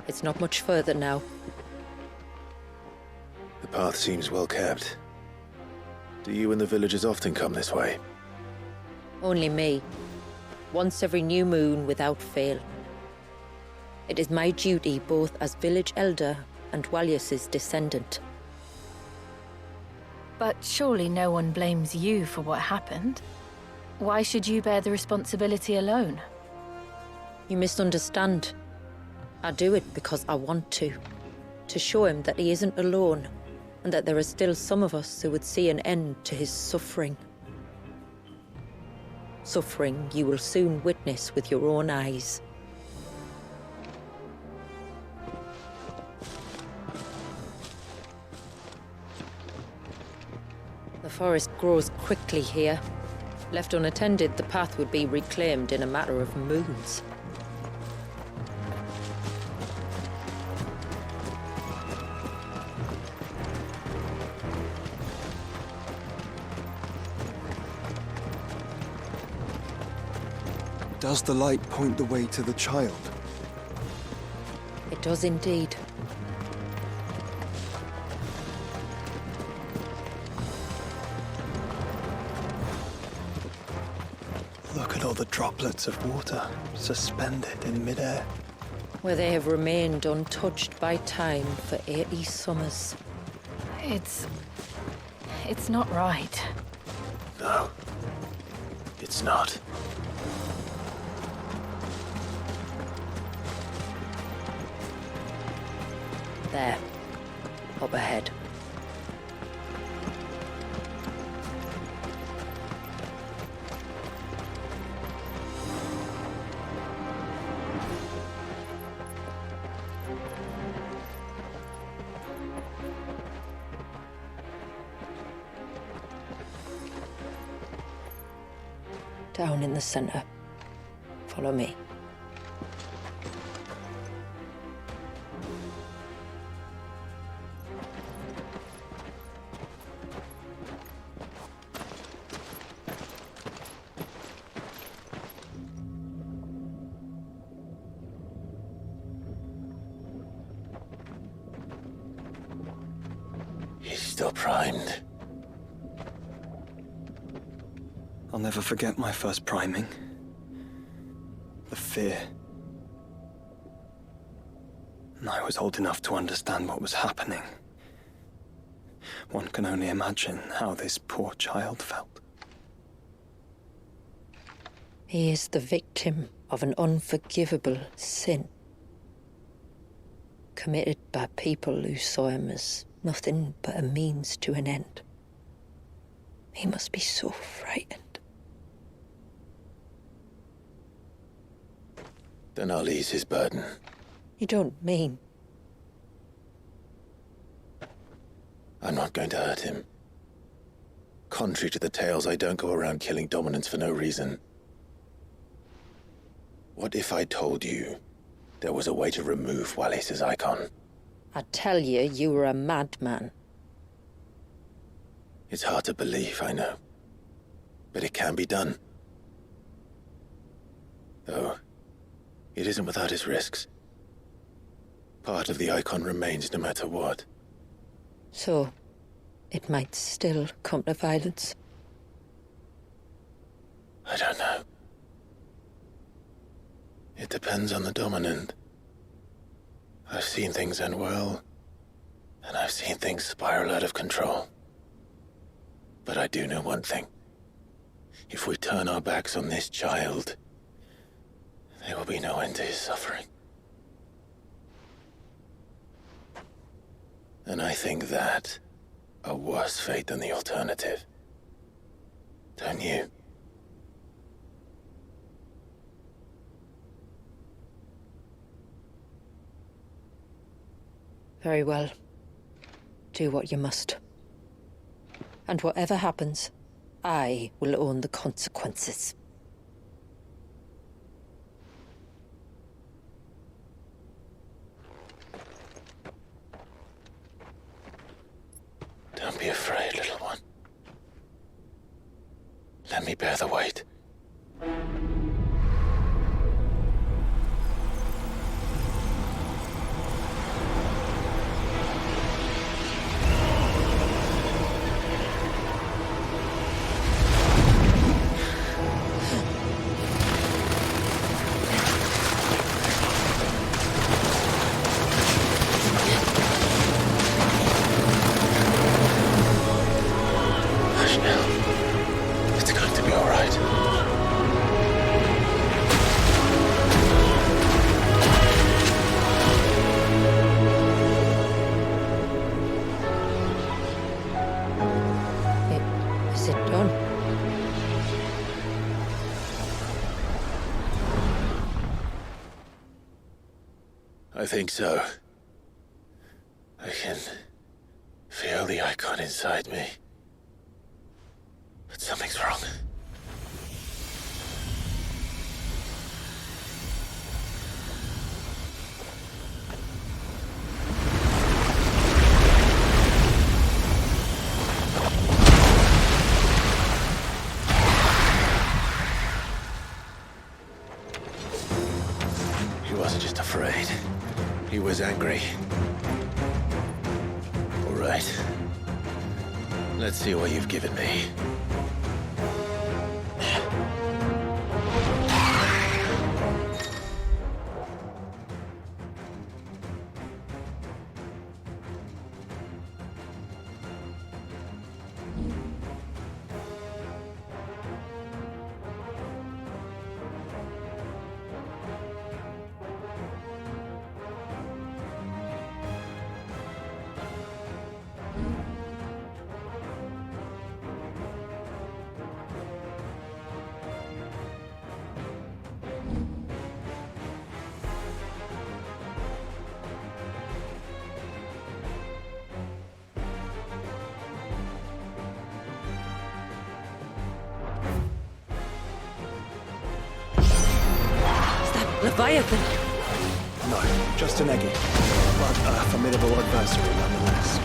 It's not much further now. The path seems well kept. Do you and the villagers often come this way? Only me. Once every new moon without fail. It is my duty both as village elder and Walius's descendant. But surely no one blames you for what happened. Why should you bear the responsibility alone? You misunderstand. I do it because I want to. To show him that he isn't alone, and that there are still some of us who would see an end to his suffering. Suffering you will soon witness with your own eyes. The forest grows quickly here. Left unattended, the path would be reclaimed in a matter of moons. Does the light point the way to the child? It does indeed. Look at all the droplets of water suspended in midair. Where they have remained untouched by time for 80 summers. It's not right. No. It's not. There. Up ahead. Down in the center. Follow me. He's still primed. I'll never forget my first priming. The fear. And I was old enough to understand what was happening. One can only imagine how this poor child felt. He is the victim of an unforgivable sin. Committed by people who saw him as nothing but a means to an end. He must be so frightened. Then I'll ease his burden. You don't mean? I'm not going to hurt him. Contrary to the tales, I don't go around killing dominants for no reason. What if I told you there was a way to remove Walius's icon? I tell you, you were a madman. It's hard to believe, I know. But it can be done. Though, it isn't without its risks. Part of the icon remains no matter what. So, it might still come to violence. I don't know. It depends on the dominant. I've seen things end well, and I've seen things spiral out of control. But I do know one thing. If we turn our backs on this child, there will be no end to his suffering. And I think that a worse fate than the alternative. Don't you? Very well. Do what you must. And whatever happens, I will own the consequences. Don't be afraid, little one. Let me bear the weight. I Is it done? I think so. I can feel the icon inside me. But something's wrong. He wasn't just afraid. He was angry. All right. Let's see what you've given me. Leviathan! No, just an eggy. But a formidable adversary nonetheless.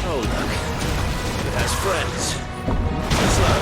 Oh, look. It has friends. Slow.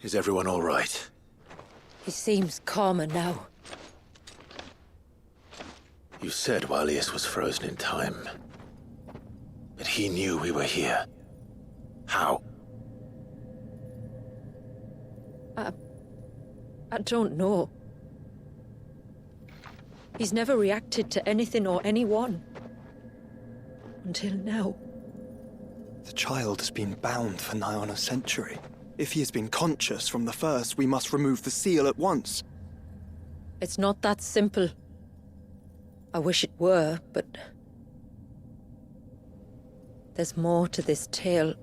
Is everyone all right? He seems calmer now. You said Walius was frozen in time. But he knew we were here. How? I don't know. He's never reacted to anything or anyone. Until now. The child has been bound for nigh on a century. If he has been conscious from the first, we must remove the seal at once. It's not that simple. I wish it were, but there's more to this tale.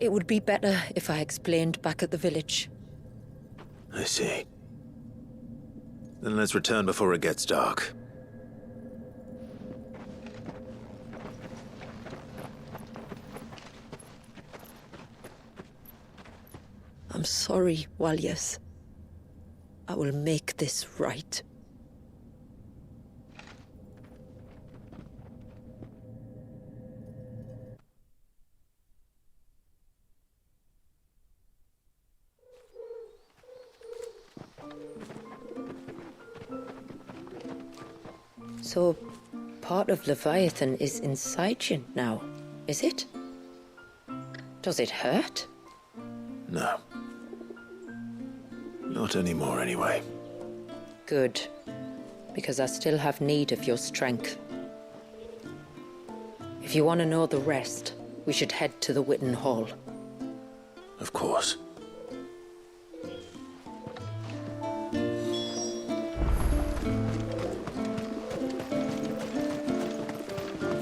It would be better if I explained back at the village. I see. Then let's return before it gets dark. I'm sorry, Walyas. I will make this right. So, part of Leviathan is inside you now, is it? Does it hurt? No. Not anymore, anyway. Good. Because I still have need of your strength. If you want to know the rest, we should head to the Witten Hall. Of course.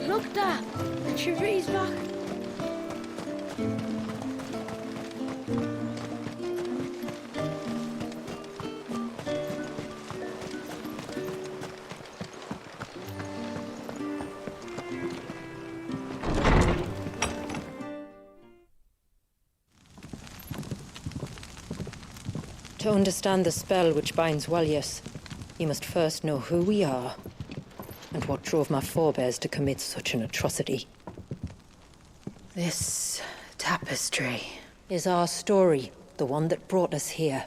Look, Dad! The tree's back. To understand the spell which binds Walyas, you must first know who we are, and what drove my forebears to commit such an atrocity. This tapestry is our story, the one that brought us here.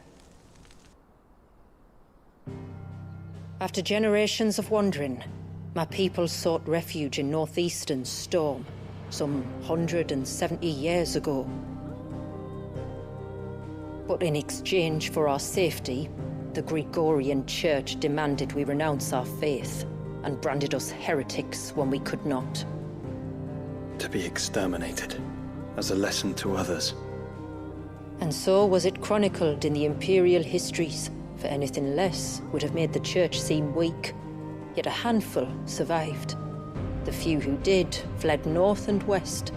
After generations of wandering, my people sought refuge in northeastern Storm, some 170 years ago. But in exchange for our safety, the Gregorian Church demanded we renounce our faith and branded us heretics when we could not. To be exterminated, as a lesson to others. And so was it chronicled in the imperial histories, for anything less would have made the Church seem weak. Yet a handful survived. The few who did fled north and west,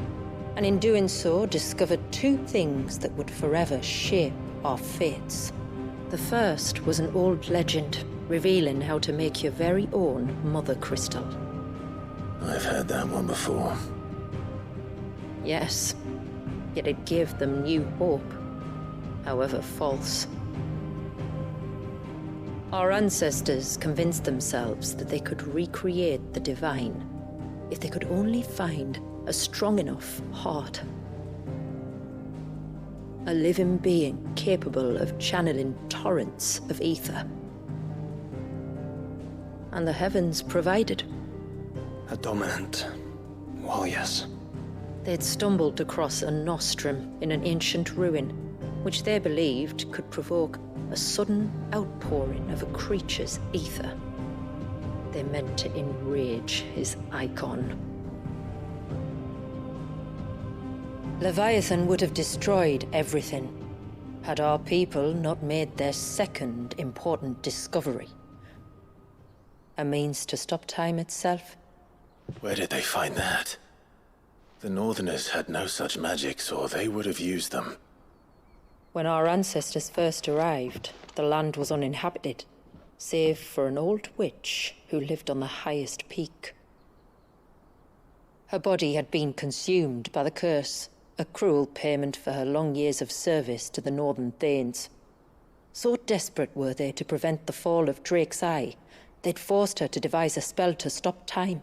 and in doing so discovered two things that would forever shape our fates. The first was an old legend, revealing how to make your very own mother crystal. I've heard that one before. Yes, yet it gave them new hope, however false. Our ancestors convinced themselves that they could recreate the divine if they could only find a strong enough heart. A living being capable of channeling torrents of ether. And the heavens provided. A dominant. Walyas. They'd stumbled across a nostrum in an ancient ruin, which they believed could provoke a sudden outpouring of a creature's ether. They meant to enrage his icon. Leviathan would have destroyed everything, had our people not made their second important discovery. A means to stop time itself. Where did they find that? The Northerners had no such magics, or they would have used them. When our ancestors first arrived, the land was uninhabited, save for an old witch who lived on the highest peak. Her body had been consumed by the curse, a cruel payment for her long years of service to the Northern Thanes. So desperate were they to prevent the fall of Drake's Eye, they'd forced her to devise a spell to stop time.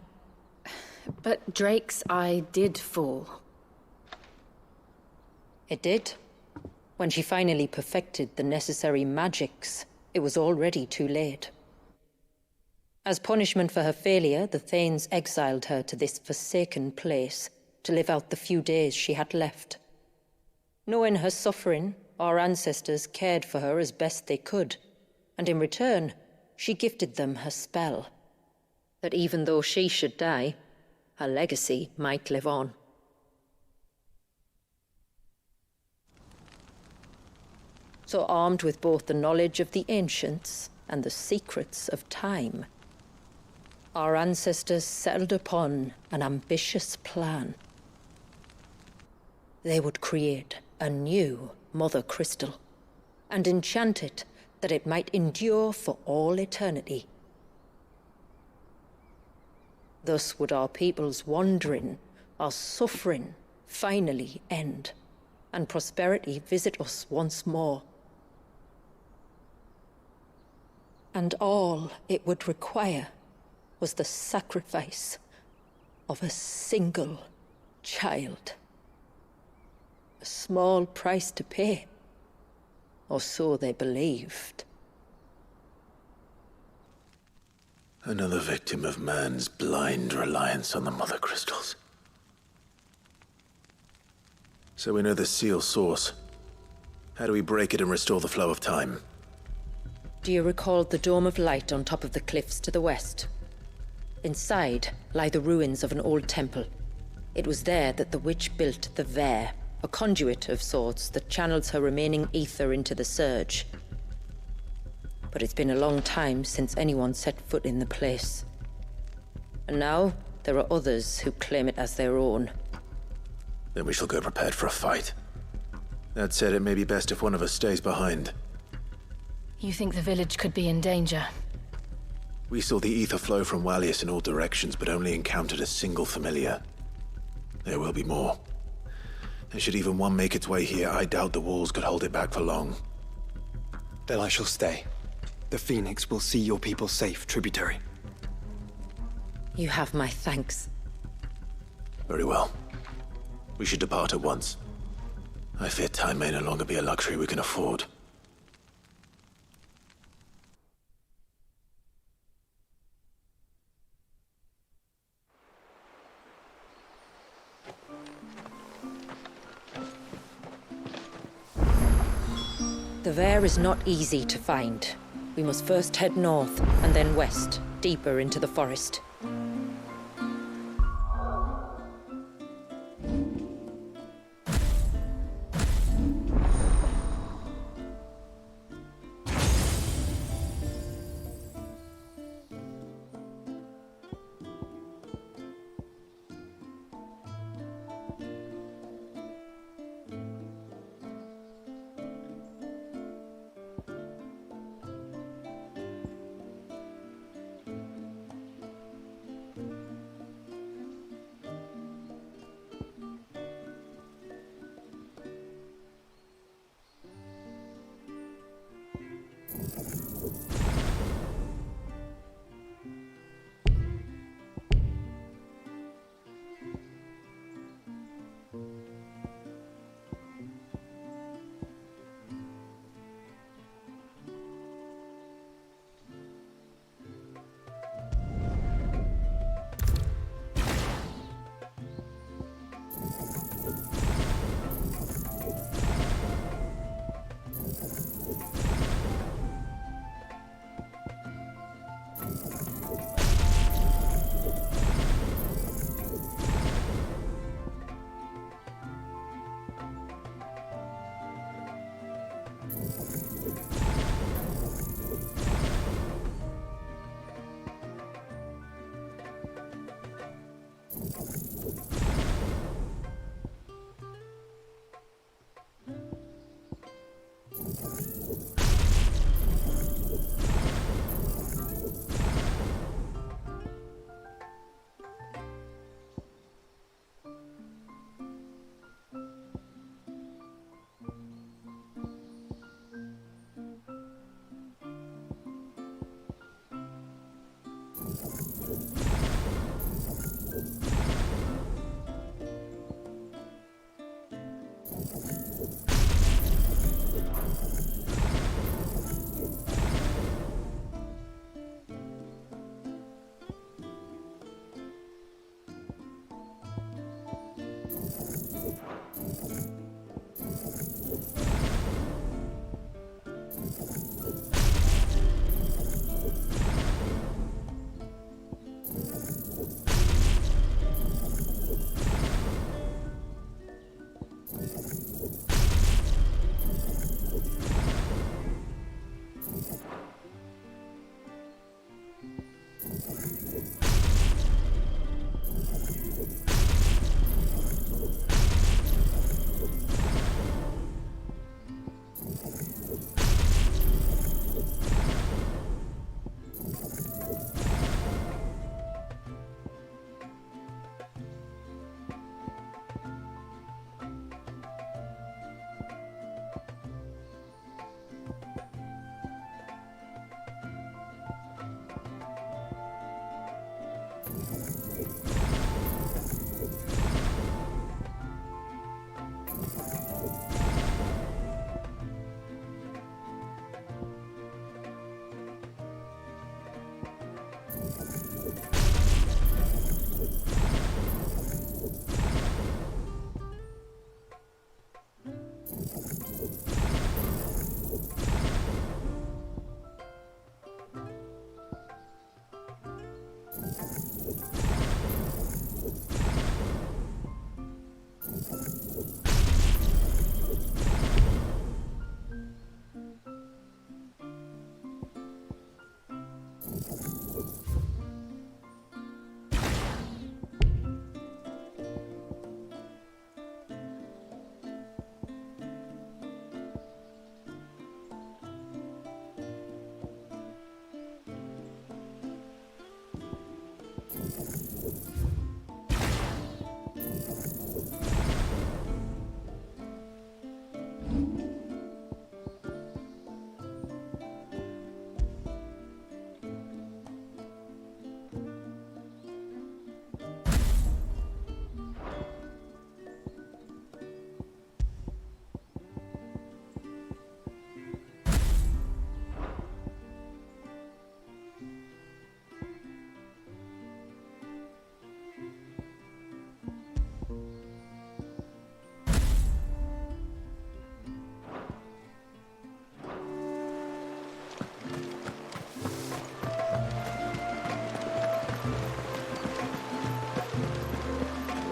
But Drake's Eye did fall. It did. When she finally perfected the necessary magics, it was already too late. As punishment for her failure, the Thanes exiled her to this forsaken place to live out the few days she had left. Knowing her suffering, our ancestors cared for her as best they could, and in return, she gifted them her spell. That even though she should die, her legacy might live on. So armed with both the knowledge of the ancients and the secrets of time, our ancestors settled upon an ambitious plan. They would create a new Mother Crystal and enchant it that it might endure for all eternity. Thus would our people's wandering, our suffering, finally end, and prosperity visit us once more. And all it would require was the sacrifice of a single child. A small price to pay, or so they believed. Another victim of man's blind reliance on the Mother Crystals. So we know the seal source. How do we break it and restore the flow of time? Do you recall the dome of light on top of the cliffs to the west? Inside lie the ruins of an old temple. It was there that the witch built the Vare, a conduit of sorts that channels her remaining ether into the surge. But it's been a long time since anyone set foot in the place. And now, there are others who claim it as their own. Then we shall go prepared for a fight. That said, it may be best if one of us stays behind. You think the village could be in danger? We saw the ether flow from Wallius in all directions, but only encountered a single familiar. There will be more. And should even one make its way here, I doubt the walls could hold it back for long. Then I shall stay. The Phoenix will see your people safe, tributary. You have my thanks. Very well. We should depart at once. I fear time may no longer be a luxury we can afford. The Vare is not easy to find. We must first head north, and then west, deeper into the forest.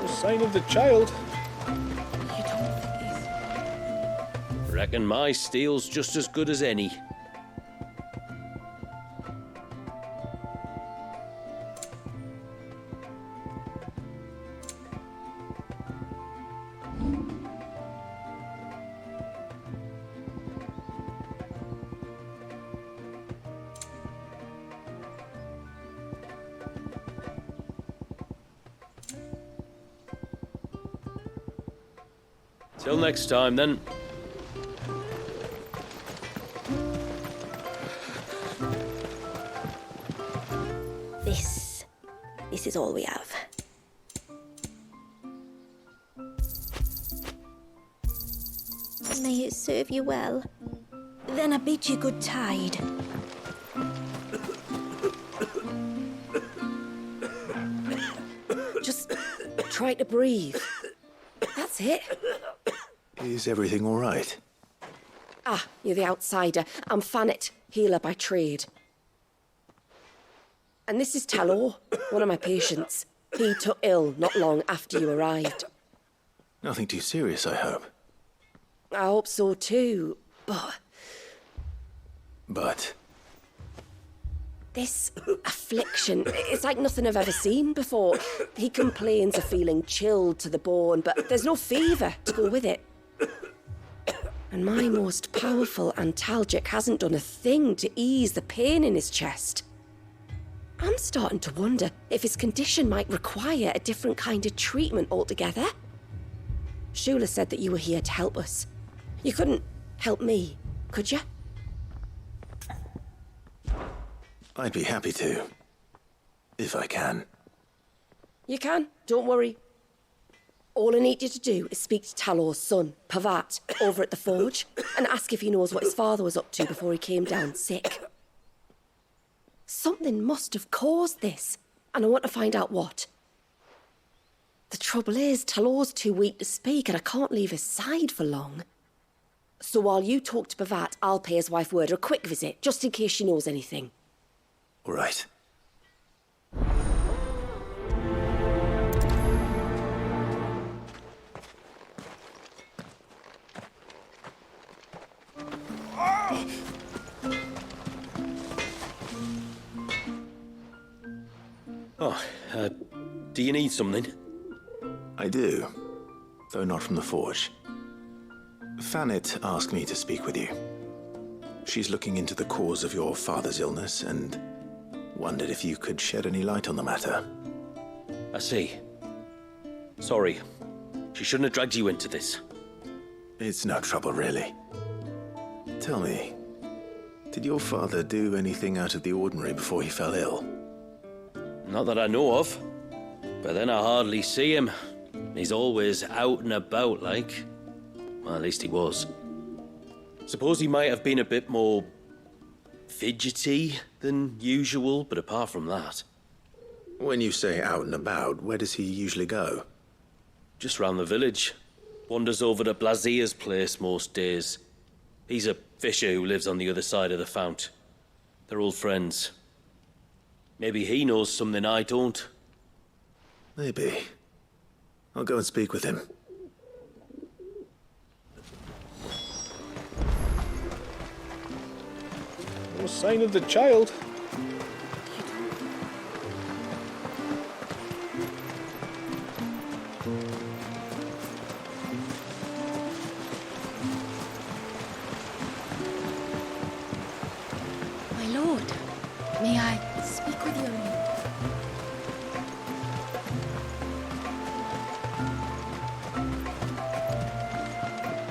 No sign of the child. You don't think he's... Reckon my steel's just as good as any. Till next time, then. This is all we have. May it serve you well. Then I bid you good tide. Just try to breathe. That's it. Is everything all right? Ah, you're the outsider. I'm Fannet, healer by trade. And this is Talor, one of my patients. He took ill not long after you arrived. Nothing too serious, I hope. I hope so too, but But this affliction, it's like nothing I've ever seen before. He complains of feeling chilled to the bone, but there's no fever to go with it. And my most powerful antalgic hasn't done a thing to ease the pain in his chest. I'm starting to wonder if his condition might require a different kind of treatment altogether. Shula said that you were here to help us. You couldn't help me, could you? I'd be happy to. If I can. You can, don't worry. All I need you to do is speak to Talor's son, Pavat, over at the forge, and ask if he knows what his father was up to before he came down sick. Something must have caused this, and I want to find out what. The trouble is, Talor's too weak to speak, and I can't leave his side for long. So while you talk to Pavat, I'll pay his wife word a quick visit, just in case she knows anything. All right. Oh, do you need something? I do, though not from the forge. Fannet asked me to speak with you. She's looking into the cause of your father's illness and wondered if you could shed any light on the matter. I see. Sorry. She shouldn't have dragged you into this. It's no trouble, really. Tell me, did your father do anything out of the ordinary before he fell ill? Not that I know of. But then I hardly see him. He's always out and about, like. Well, at least he was. Suppose he might have been a bit more fidgety than usual, but apart from that... When you say out and about, where does he usually go? Just round the village. Wanders over to Blazier's place most days. He's a fisher who lives on the other side of the fount. They're old friends. Maybe he knows something I don't. Maybe. I'll go and speak with him. No sign of the child. My lord, may I speak with you a minute?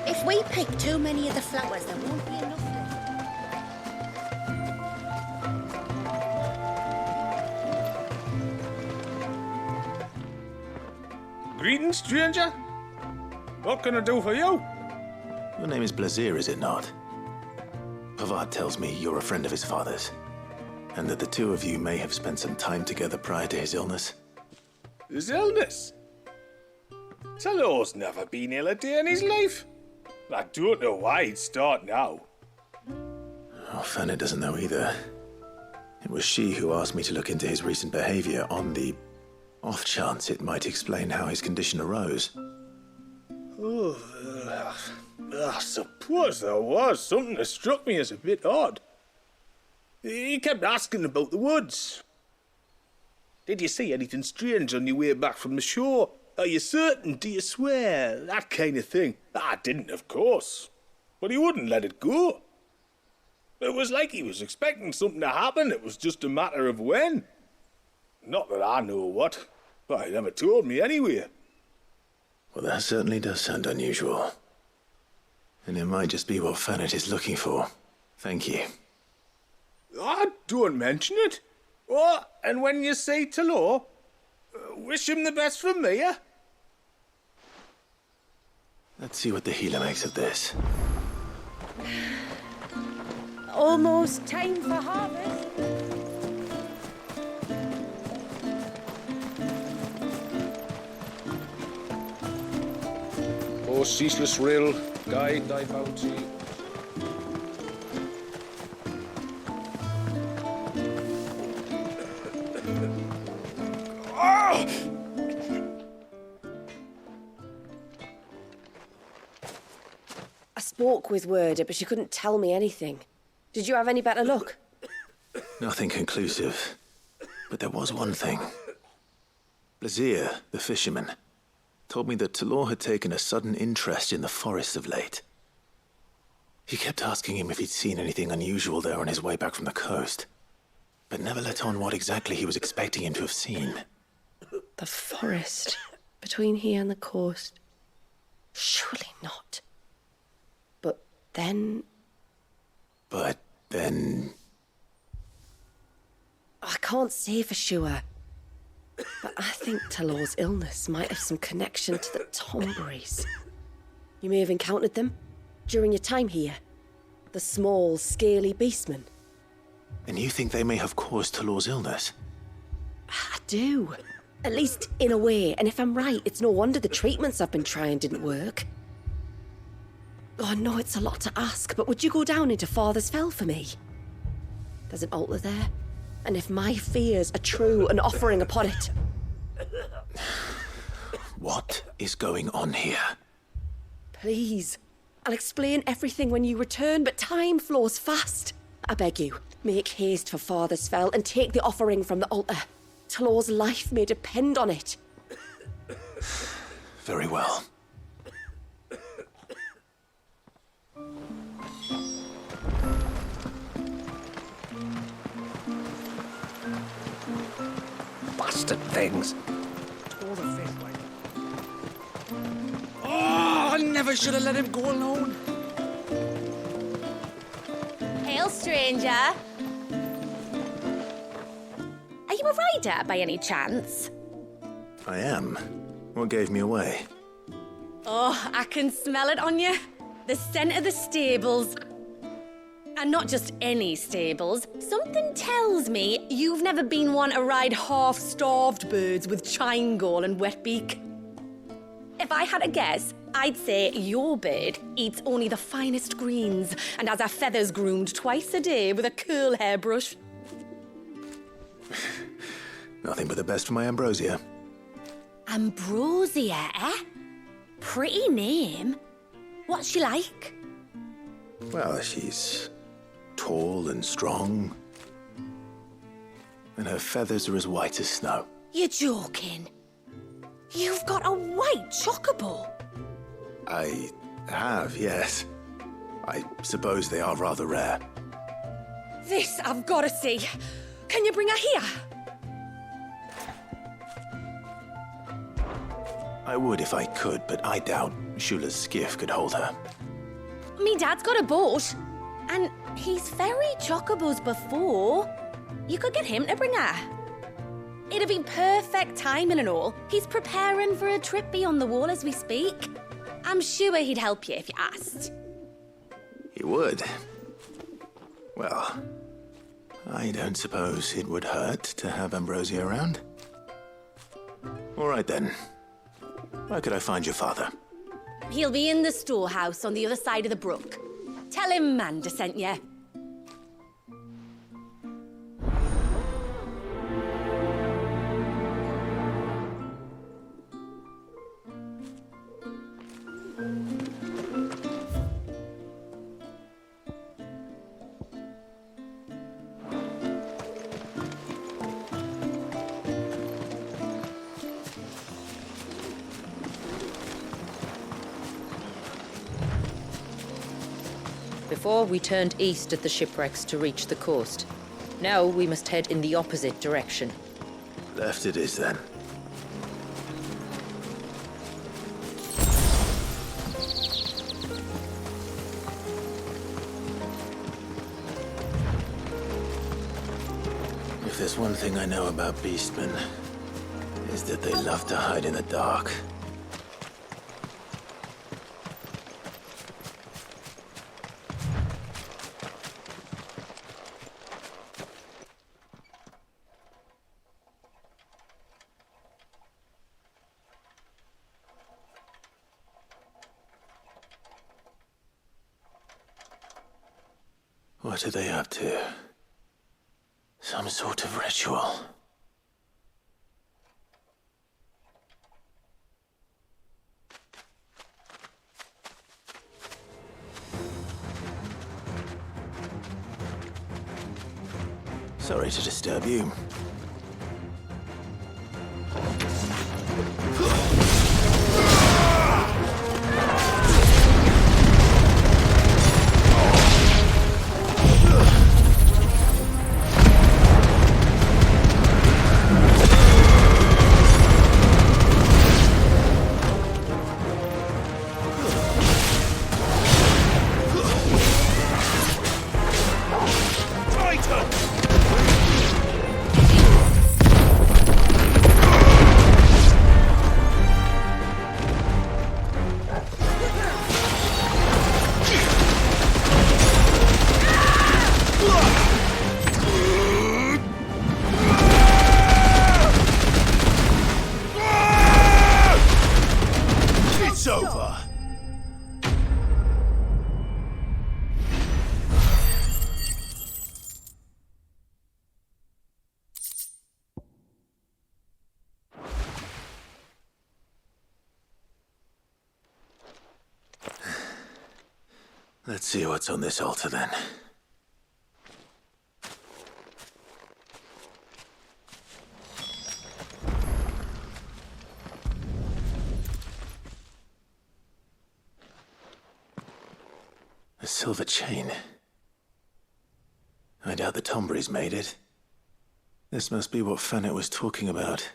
If we pick too many of the flowers, there won't be enough left. Greetings, stranger. What can I do for you? Your name is Blazier, is it not? Pavard tells me you're a friend of his father's, and that the two of you may have spent some time together prior to his illness. His illness? Talor's never been ill a day in his life. I don't know why he'd start now. Oh, Fanny doesn't know either. It was she who asked me to look into his recent behavior on the off chance it might explain how his condition arose. Oh, I suppose there was something that struck me as a bit odd. He kept asking about the woods. Did you see anything strange on your way back from the shore? Are you certain? Do you swear? That kind of thing. I didn't, of course. But he wouldn't let it go. It was like he was expecting something to happen. It was just a matter of when. Not that I know what. But he never told me anyway. Well, that certainly does sound unusual. And it might just be what Fanet is looking for. Thank you. Don't mention it. Oh, and when you say Talor, wish him the best from me, eh? Let's see what the healer makes of this. Almost time for harvest. O ceaseless rill, guide thy bounty. I spoke with Werder, but she couldn't tell me anything. Did you have any better luck? Nothing conclusive. But there was one thing. Blazier, the fisherman, told me that Talor had taken a sudden interest in the forest of late. He kept asking him if he'd seen anything unusual there on his way back from the coast, but never let on what exactly he was expecting him to have seen. The forest between here and the coast. Surely not. But then... I can't say for sure. But I think Talor's illness might have some connection to the Tomberries. You may have encountered them during your time here. The small, scaly beastmen. And you think they may have caused Talor's illness? I do. At least in a way. And if I'm right, it's no wonder the treatments I've been trying didn't work. Oh, I know it's a lot to ask, but would you go down into Father's Fell for me? There's an altar there. And if my fears are true, an offering upon it. What is going on here? Please. I'll explain everything when you return, but time flows fast. I beg you, make haste for Father's Fell and take the offering from the altar. Talor's life may depend on it. Very well. Bastard things. Oh, I never should have let him go alone. Hail, stranger. Are you a rider by any chance? I am. What gave me away? Oh, I can smell it on you. The scent of the stables. And not just any stables. Something tells me you've never been one to ride half-starved birds with chine-gall and wet beak. If I had a guess, I'd say your bird eats only the finest greens and has her feathers groomed twice a day with a curl hairbrush. Nothing but the best for my ambrosia. Ambrosia, eh? Pretty name. What's she like? Well, she's tall and strong. And her feathers are as white as snow. You're joking. You've got a white chocobo. I have, yes. I suppose they are rather rare. This I've got to see. Can you bring her here? I would if I could, but I doubt Shula's skiff could hold her. Me dad's got a boat. And he's ferried chocobos before. You could get him to bring her. It'd be perfect timing and all. He's preparing for a trip beyond the wall as we speak. I'm sure he'd help you if you asked. He would. Well, I don't suppose it would hurt to have Ambrosia around. All right then. Where could I find your father? He'll be in the storehouse on the other side of the brook. Tell him Manda sent you. Before, we turned east at the shipwrecks to reach the coast. Now we must head in the opposite direction. Left it is then. If there's one thing I know about beastmen, is that they love to hide in the dark. What are they up to? Some sort of ritual. Sorry to disturb you. Let's see what's on this altar then. A silver chain. I doubt the Tombries made it. This must be what Fennec was talking about.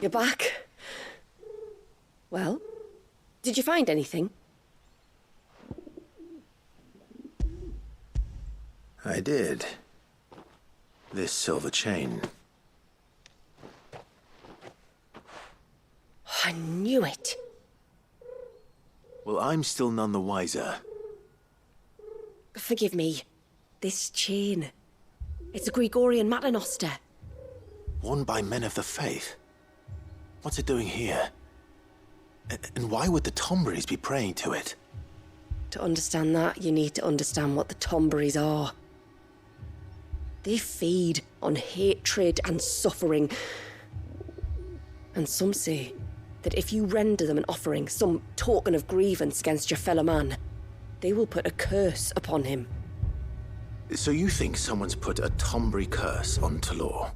You're back. Well, did you find anything? I did. This silver chain. I knew it. Well, I'm still none the wiser. Forgive me. This chain. It's a Gregorian Maternoster. Worn by men of the faith. What's it doing here? And why would the Tomberries be praying to it? To understand that, you need to understand what the Tomberries are. They feed on hatred and suffering. And some say that if you render them an offering, some token of grievance against your fellow man, they will put a curse upon him. So you think someone's put a Tomberry curse on Talor?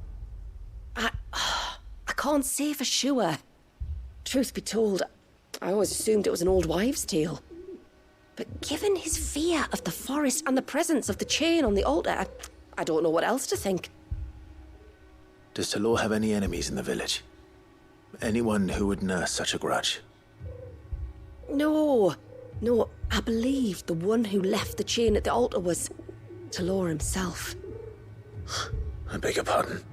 I can't say for sure. Truth be told, I always assumed it was an old wives' tale. But given his fear of the forest and the presence of the chain on the altar, I don't know what else to think. Does Talor have any enemies in the village? Anyone who would nurse such a grudge? No, I believe the one who left the chain at the altar was Talor himself. I beg your pardon?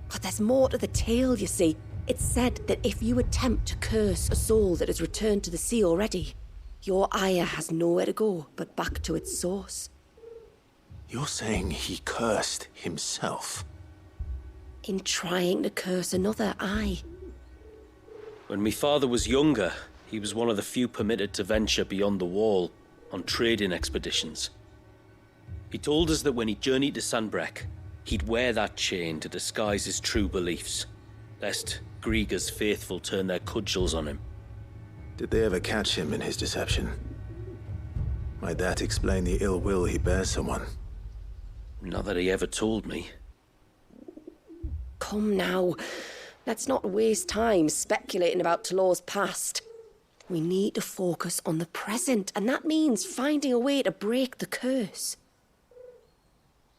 But there's more to the tale, you see. It's said that if you attempt to curse a soul that has returned to the sea already, your ire has nowhere to go but back to its source. You're saying he cursed himself? In trying to curse another, aye. When my father was younger, he was one of the few permitted to venture beyond the wall on trading expeditions. He told us that when he journeyed to Sanbreque, he'd wear that chain to disguise his true beliefs, lest Griega's faithful turn their cudgels on him. Did they ever catch him in his deception? Might that explain the ill will he bears someone? Not that he ever told me. Come now, let's not waste time speculating about Talor's past. We need to focus on the present, and that means finding a way to break the curse.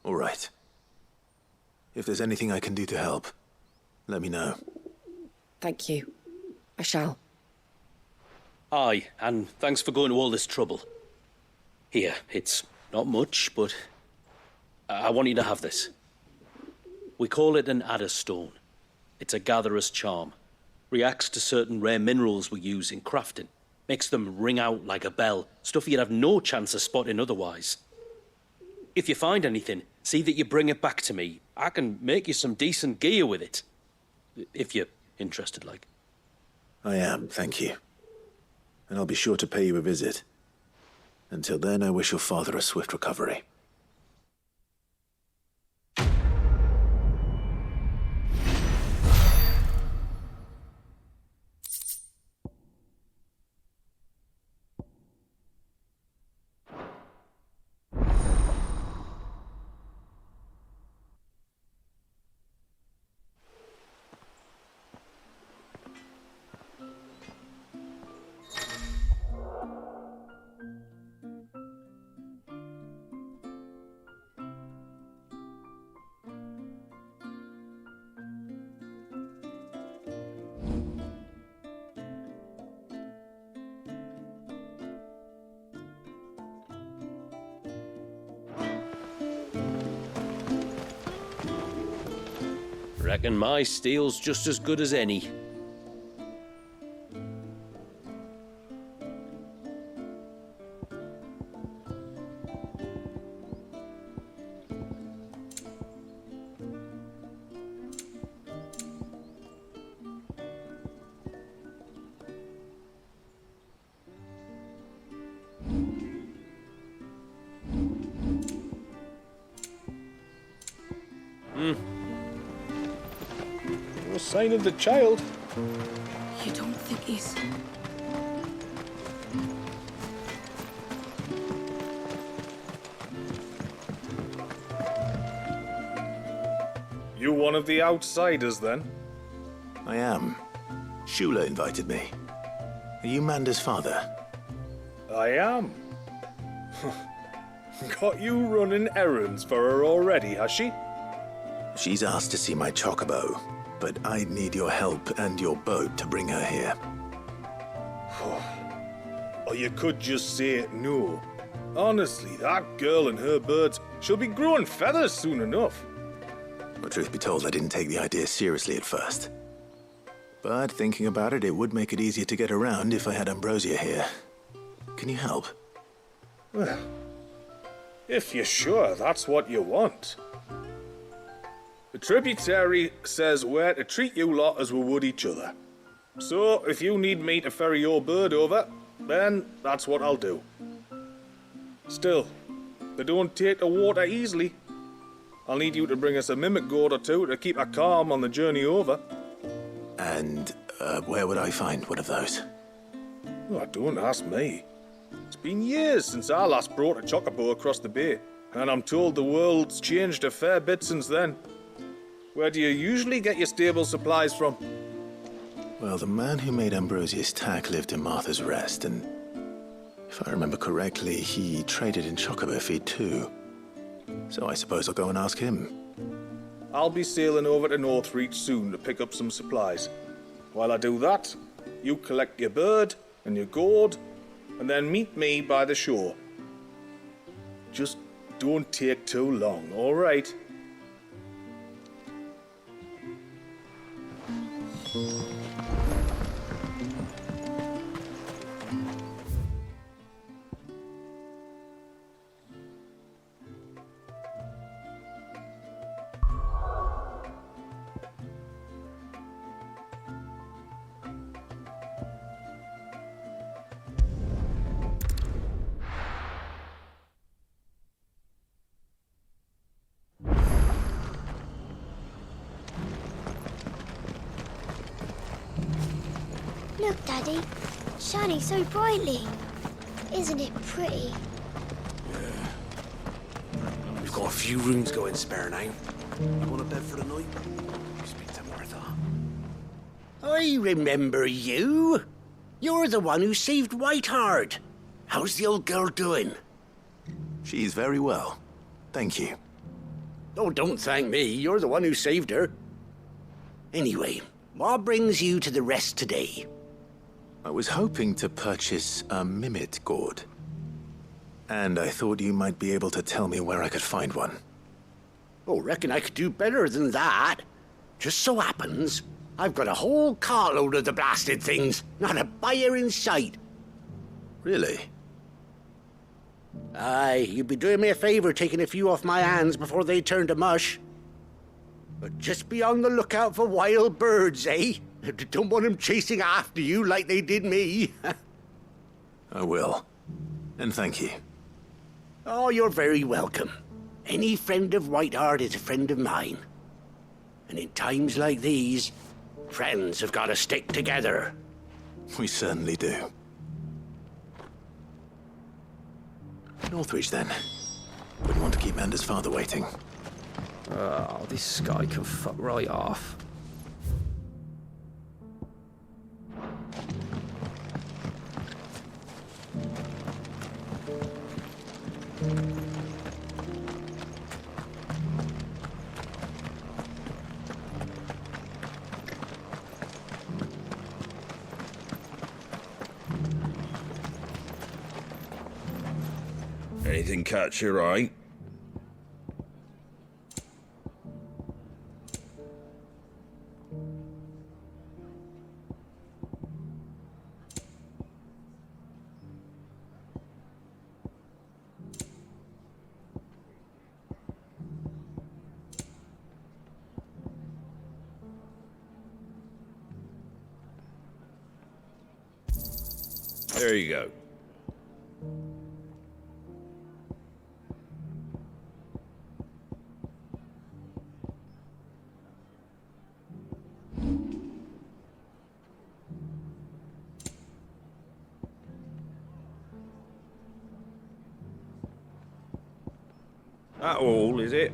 All right. If there's anything I can do to help, let me know. Thank you. I shall. Aye, and thanks for going to all this trouble. Here, it's not much, but I want you to have this. We call it an adder stone. It's a gatherer's charm. Reacts to certain rare minerals we use in crafting. Makes them ring out like a bell, stuff you'd have no chance of spotting otherwise. If you find anything, see that you bring it back to me. I can make you some decent gear with it. If you're interested, like. I am, thank you. And I'll be sure to pay you a visit. Until then, I wish your father a swift recovery. Reckon my steel's just as good as any. No sign of the child. You don't think he's... You one of the outsiders, then? I am. Shula invited me. Are you Manda's father? I am. Got you running errands for her already, has she? She's asked to see my chocobo, but I'd need your help and your boat to bring her here. Or you could just say no. Honestly, that girl and her birds, she'll be growing feathers soon enough. Well, truth be told, I didn't take the idea seriously at first. But thinking about it, it would make it easier to get around if I had Ambrosia here. Can you help? Well, if you're sure that's what you want. The tributary says we're to treat you lot as we would each other. So, if you need me to ferry your bird over, then that's what I'll do. Still, they don't take the water easily. I'll need you to bring us a mimic gourd or two to keep her calm on the journey over. And where would I find one of those? Oh, don't ask me. It's been years since I last brought a chocobo across the bay, and I'm told the world's changed a fair bit since then. Where do you usually get your stable supplies from? Well, the man who made Ambrosia's tack lived in Martha's Rest, and if I remember correctly, he traded in chocobo feed too. So I suppose I'll go and ask him. I'll be sailing over to Northreach soon to pick up some supplies. While I do that, you collect your bird and your gourd, and then meet me by the shore. Just don't take too long, all right? Look, Daddy. Shining so brightly. Isn't it pretty? We've got a few rooms going spare now. You want a bed for the night? Speak to Martha. I remember you. You're the one who saved Whiteheart. How's the old girl doing? She's very well. Thank you. Oh, don't thank me. You're the one who saved her. Anyway, what brings you to the rest today? I was hoping to purchase a mimit gourd. And I thought you might be able to tell me where I could find one. Oh, reckon I could do better than that. Just so happens, I've got a whole cartload of the blasted things. Not a buyer in sight. Really? Aye, you'd be doing me a favor taking a few off my hands before they turn to mush. But just be on the lookout for wild birds, eh? Don't want them chasing after you like they did me. I will. And thank you. Oh, you're very welcome. Any friend of Whiteheart is a friend of mine. And in times like these, friends have got to stick together. We certainly do. Northreach, then. Wouldn't want to keep Mander's father waiting. Oh, this guy can fuck right off. Anything catch your eye? There you go. That all, is it?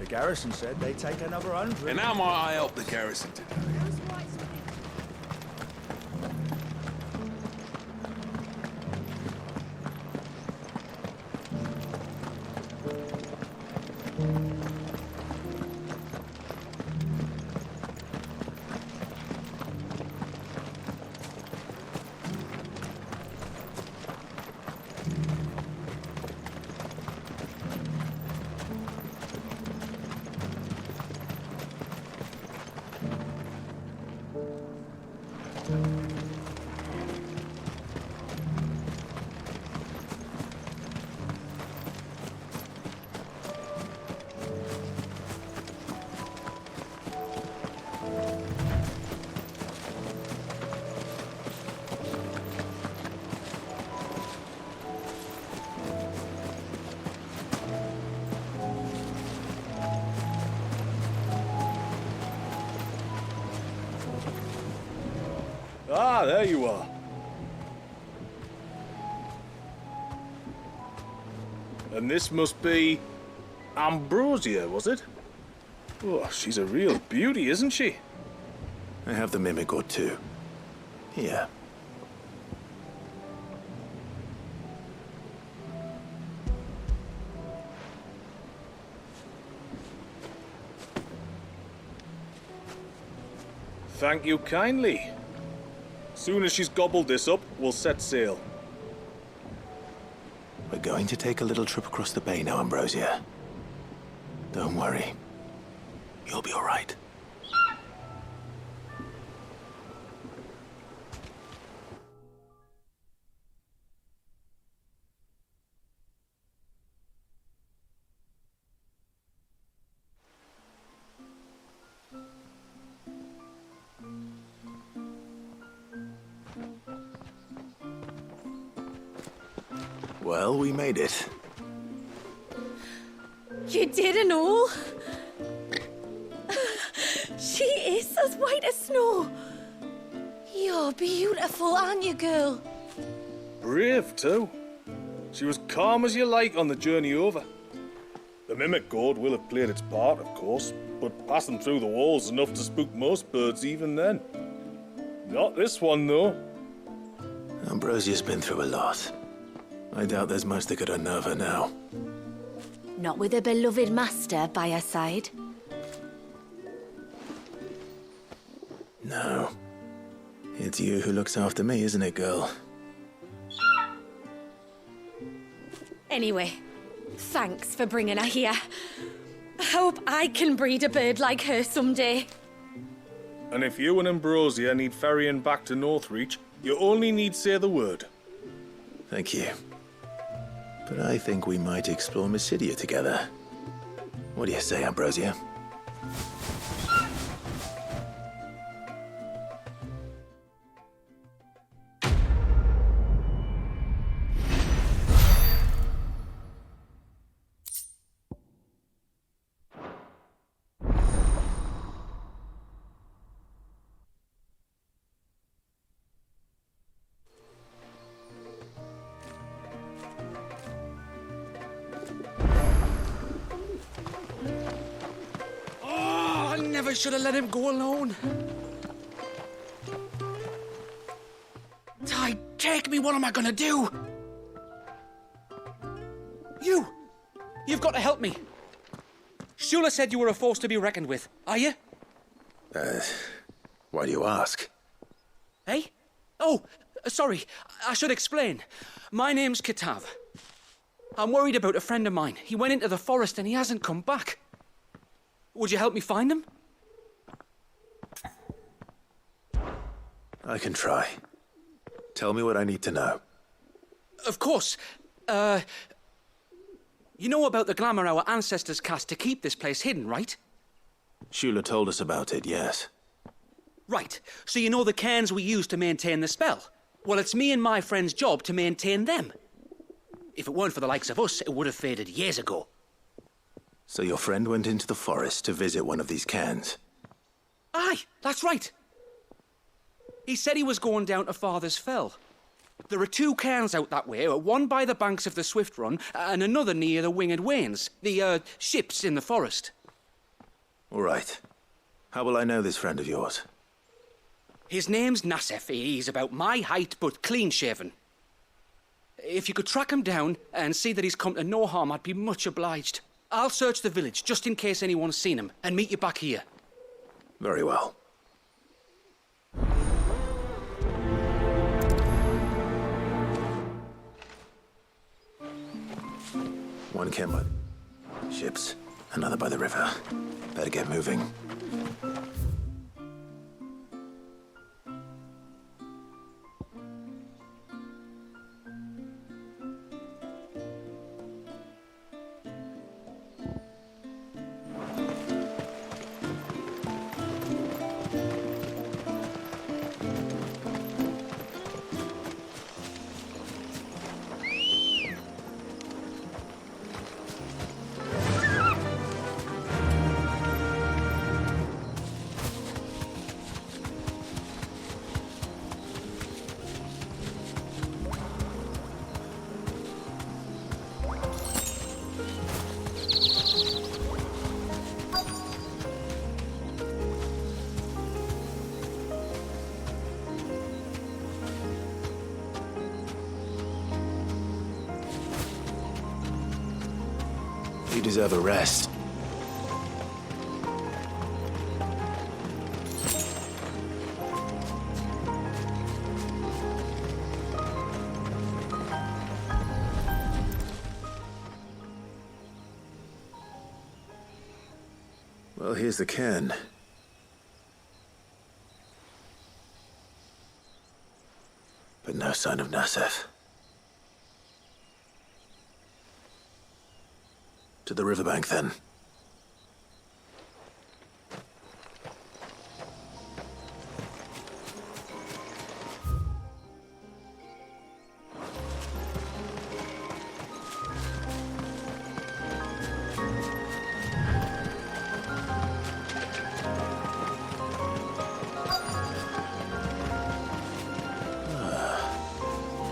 The garrison said they'd take another 100. And how might I help the garrison today? Ah, there you are. And this must be Ambrosia, was it? Oh, she's a real beauty, isn't she? I have the mimic or two. Here. Thank you kindly. Soon as she's gobbled this up, we'll set sail. We're going to take a little trip across the bay now, Ambrosia. Don't worry. You'll be all right. Well, we made it. You didn't all? She is as white as snow. You're beautiful, aren't you, girl? Brave, too. She was calm as you like on the journey over. The mimic gourd will have played its part, of course, but passing through the walls enough to spook most birds even then. Not this one, though. Ambrosia's been through a lot. I doubt there's much that could unnerve her now. Not with a beloved master by her side. No. It's you who looks after me, isn't it, girl? Anyway, thanks for bringing her here. I hope I can breed a bird like her someday. And if you and Ambrosia need ferrying back to Northreach, you only need say the word. Thank you. But I think we might explore Mysidia together. What do you say, Ambrosia? I should have let him go alone. Ty, take me, what am I gonna do? You've got to help me. Shula said you were a force to be reckoned with. Are you? Why do you ask? Hey? Oh, sorry. I should explain. My name's Kitav. I'm worried about a friend of mine. He went into the forest and he hasn't come back. Would you help me find him? I can try. Tell me what I need to know. Of course. You know about the glamour our ancestors cast to keep this place hidden, right? Shula told us about it, yes. Right. So you know the cairns we use to maintain the spell? Well, it's me and my friend's job to maintain them. If it weren't for the likes of us, it would have faded years ago. So your friend went into the forest to visit one of these cairns? Aye, that's right. He said he was going down to Father's Fell. There are two cairns out that way, one by the banks of the Swift Run and another near the Winged Wains, the ships in the forest. All right. How will I know this friend of yours? His name's Nassef. He's about my height, but clean-shaven. If you could track him down and see that he's come to no harm, I'd be much obliged. I'll search the village, just in case anyone's seen him, and meet you back here. Very well. One came by ships, another by the river. Better get moving. You deserve a rest. Well, here's the cairn. But no sign of Nassef. To the riverbank, then.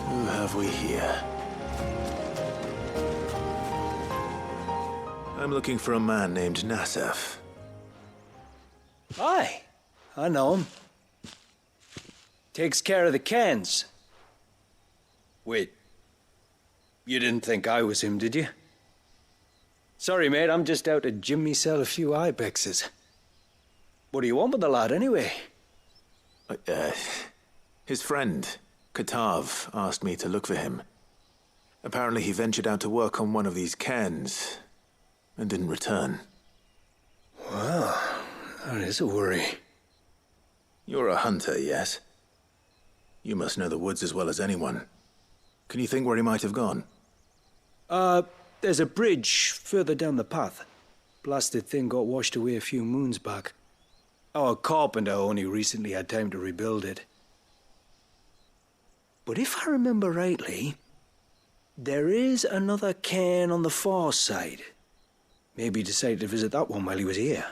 Who have we here? I'm looking for a man named Nassef. Aye, I know him. Takes care of the cans. Wait, you didn't think I was him, did you? Sorry, mate, I'm just out to gym myself a few ibexes. What do you want with the lad, anyway? His friend, Katav, asked me to look for him. Apparently he ventured out to work on one of these cairns and didn't return. Well, that is a worry. You're a hunter, yes? You must know the woods as well as anyone. Can you think where he might have gone? There's a bridge further down the path. Blasted thing got washed away a few moons back. Our carpenter only recently had time to rebuild it. But if I remember rightly, there is another cairn on the far side. Maybe he decided to visit that one while he was here.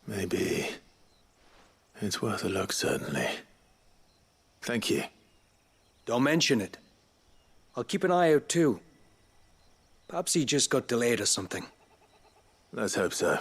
Maybe. It's worth a look, certainly. Thank you. Don't mention it. I'll keep an eye out too. Perhaps he just got delayed or something. Let's hope so.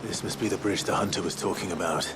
This must be the bridge the hunter was talking about.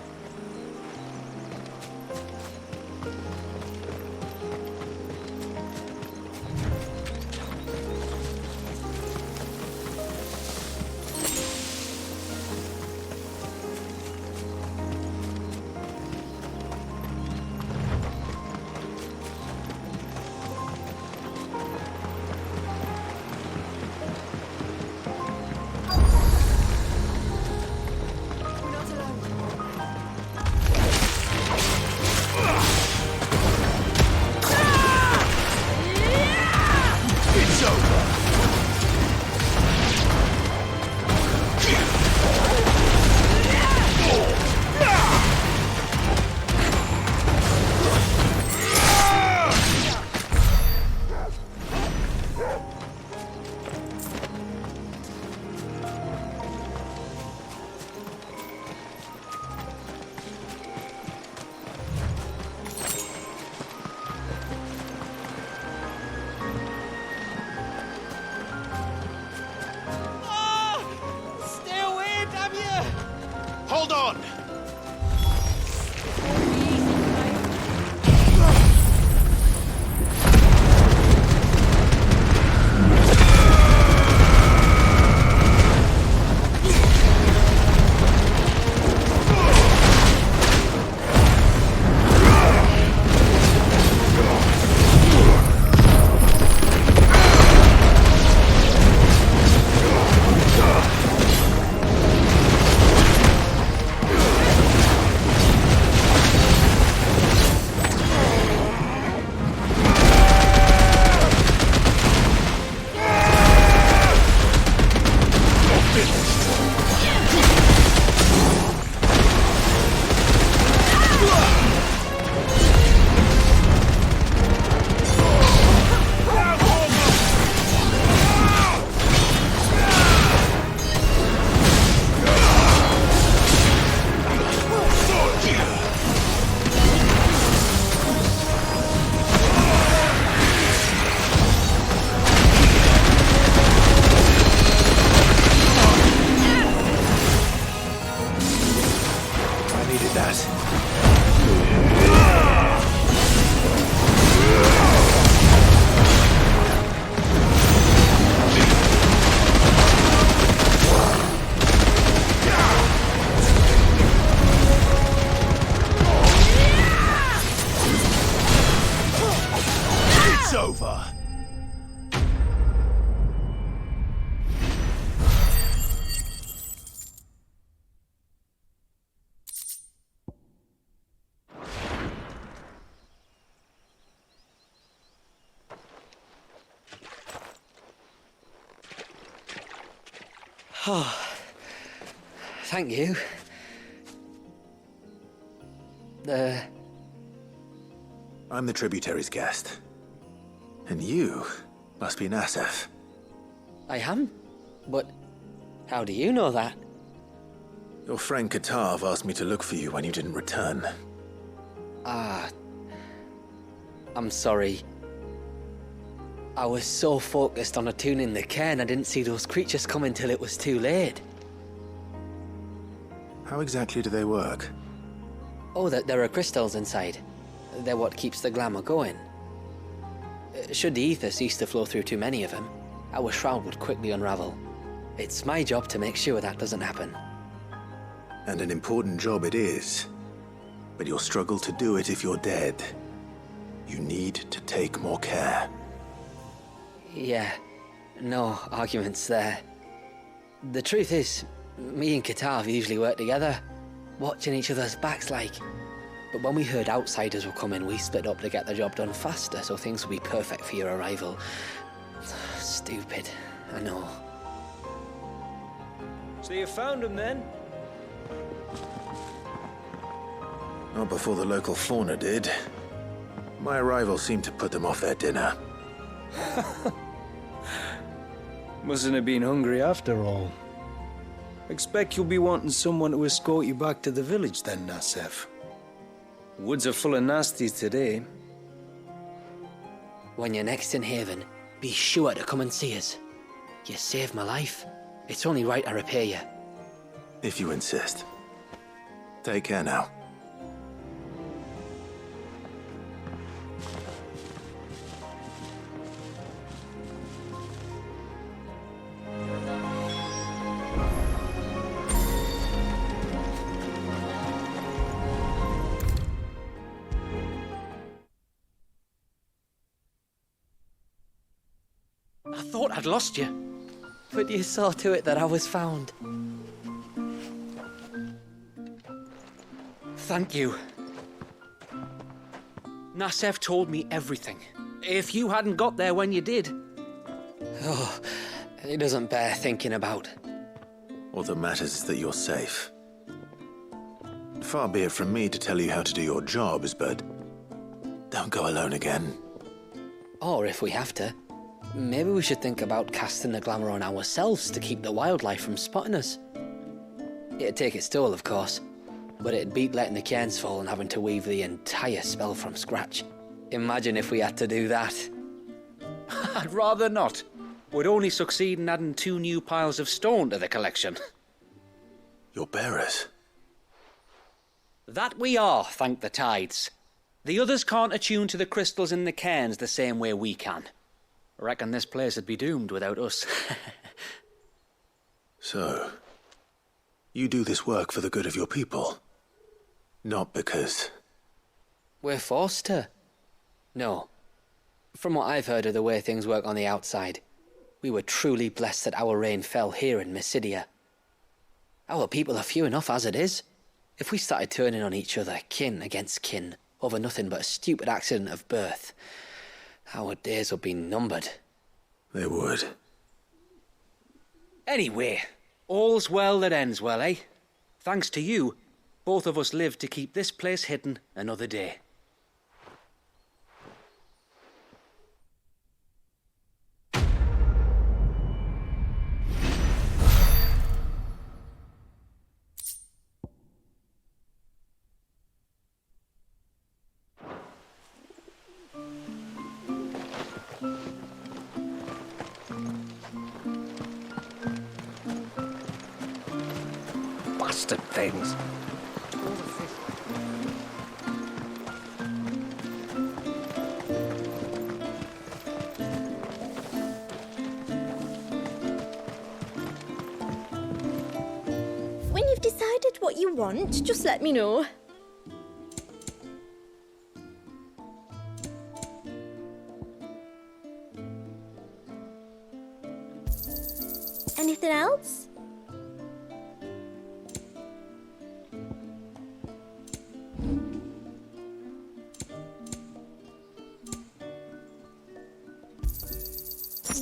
Hold on! Oh, thank you. I'm the tributary's guest. And you must be Nassef. I am? But how do you know that? Your friend Katav asked me to look for you when you didn't return. Ah, I'm sorry. I was so focused on attuning the cairn, I didn't see those creatures coming till it was too late. How exactly do they work? Oh, there are crystals inside. They're what keeps the glamour going. Should the ether cease to flow through too many of them, our shroud would quickly unravel. It's my job to make sure that doesn't happen. And an important job it is. But you'll struggle to do it if you're dead. You need to take more care. Yeah, no arguments there. The truth is, me and Katav usually work together, watching each other's backs like. But when we heard outsiders were coming, we split up to get the job done faster so things would be perfect for your arrival. Stupid, I know. So you found him then? Not before the local fauna did. My arrival seemed to put them off their dinner. Mustn't have been hungry after all. Expect you'll be wanting someone to escort you back to the village then, Nassef. Woods are full of nasties today. When you're next in Haven, be sure to come and see us. You saved my life. It's only right I repay you. If you insist. Take care now. I thought I'd lost you. But you saw to it that I was found. Thank you. Nassef told me everything. If you hadn't got there when you did... Oh, it doesn't bear thinking about. All that matters is that you're safe. Far be it from me to tell you how to do your jobs, but don't go alone again. Or if we have to, maybe we should think about casting the glamour on ourselves to keep the wildlife from spotting us. It'd take its toll, of course, but it'd beat letting the cairns fall and having to weave the entire spell from scratch. Imagine if we had to do that. I'd rather not. We'd only succeed in adding 2 new piles of stone to the collection. Your bearers? That we are, thank the tides. The others can't attune to the crystals in the cairns the same way we can. I reckon this place would be doomed without us. So, you do this work for the good of your people? Not because... We're forced to. No. From what I've heard of the way things work on the outside, we were truly blessed that our rain fell here in Mysidia. Our people are few enough as it is. If we started turning on each other, kin against kin, over nothing but a stupid accident of birth, our days would be numbered. They would. Anyway, all's well that ends well, eh? Thanks to you, both of us lived to keep this place hidden another day. Bastard things. When you've decided what you want, just let me know. Anything else?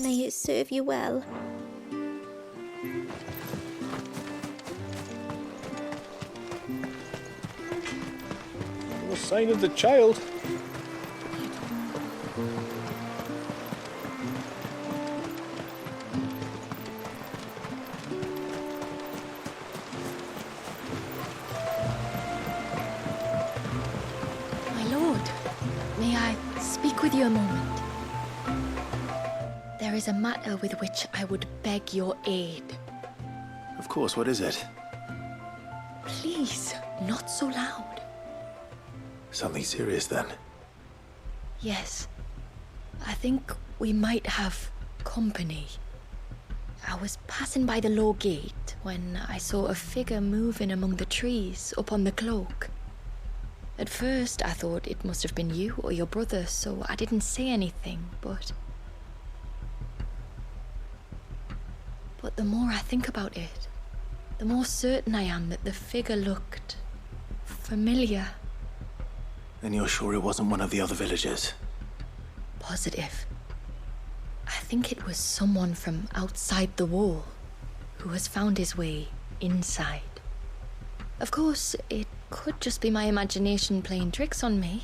May it serve you well. No sign of the child. My lord, may I speak with you a moment? There is a matter with which I would beg your aid. Of course, what is it? Please, not so loud. Something serious, then? Yes. I think we might have company. I was passing by the low gate when I saw a figure moving among the trees up on the cloak. At first, I thought it must have been you or your brother, so I didn't say anything, but the more I think about it, the more certain I am that the figure looked familiar. Then you're sure it wasn't one of the other villagers? Positive. I think it was someone from outside the wall who has found his way inside. Of course, it could just be my imagination playing tricks on me.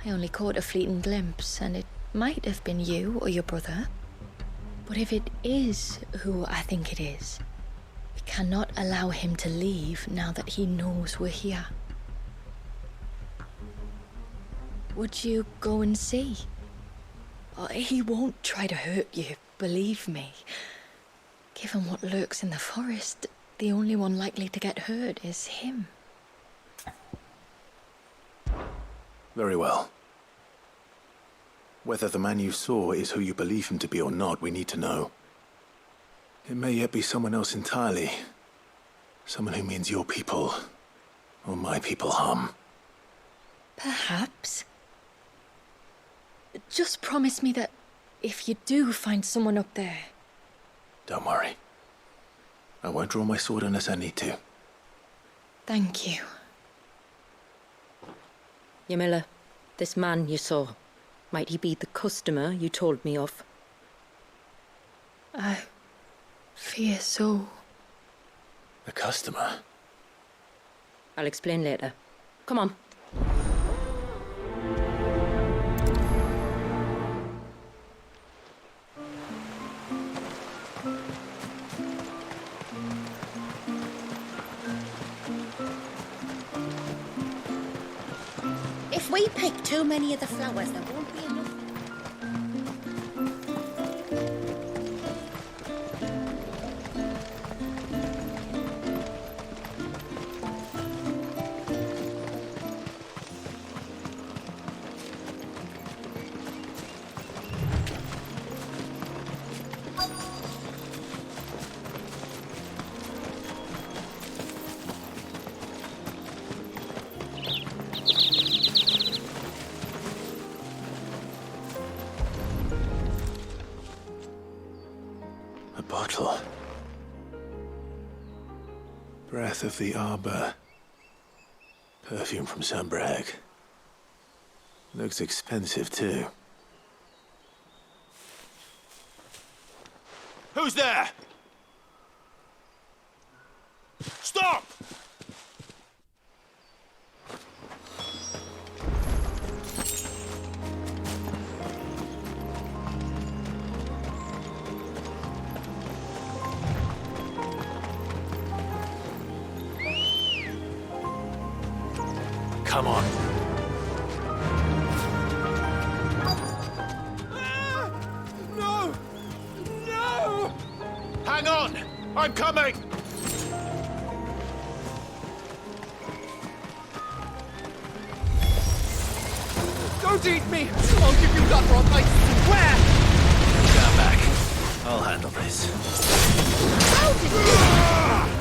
I only caught a fleeting glimpse, and it might have been you or your brother. But if it is who I think it is, we cannot allow him to leave now that he knows we're here. Would you go and see? Oh, he won't try to hurt you, believe me. Given what lurks in the forest, the only one likely to get hurt is him. Very well. Whether the man you saw is who you believe him to be or not, we need to know. It may yet be someone else entirely. Someone who means your people, or my people, harm. Perhaps. Just promise me that if you do find someone up there... Don't worry. I won't draw my sword unless I need to. Thank you. Yamila, this man you saw, might he be the customer you told me of? I fear so. The customer? I'll explain later. Come on. If we pick too many of the flowers, there won't be enough. bottle. Breath of the Arbor. Perfume from Sunbrag. Looks expensive, too. Who's there? Stop! Come on. No! No! Hang on! I'm coming! Don't eat me! I'll give you that one, I swear! Stand back. I'll handle this. How did you...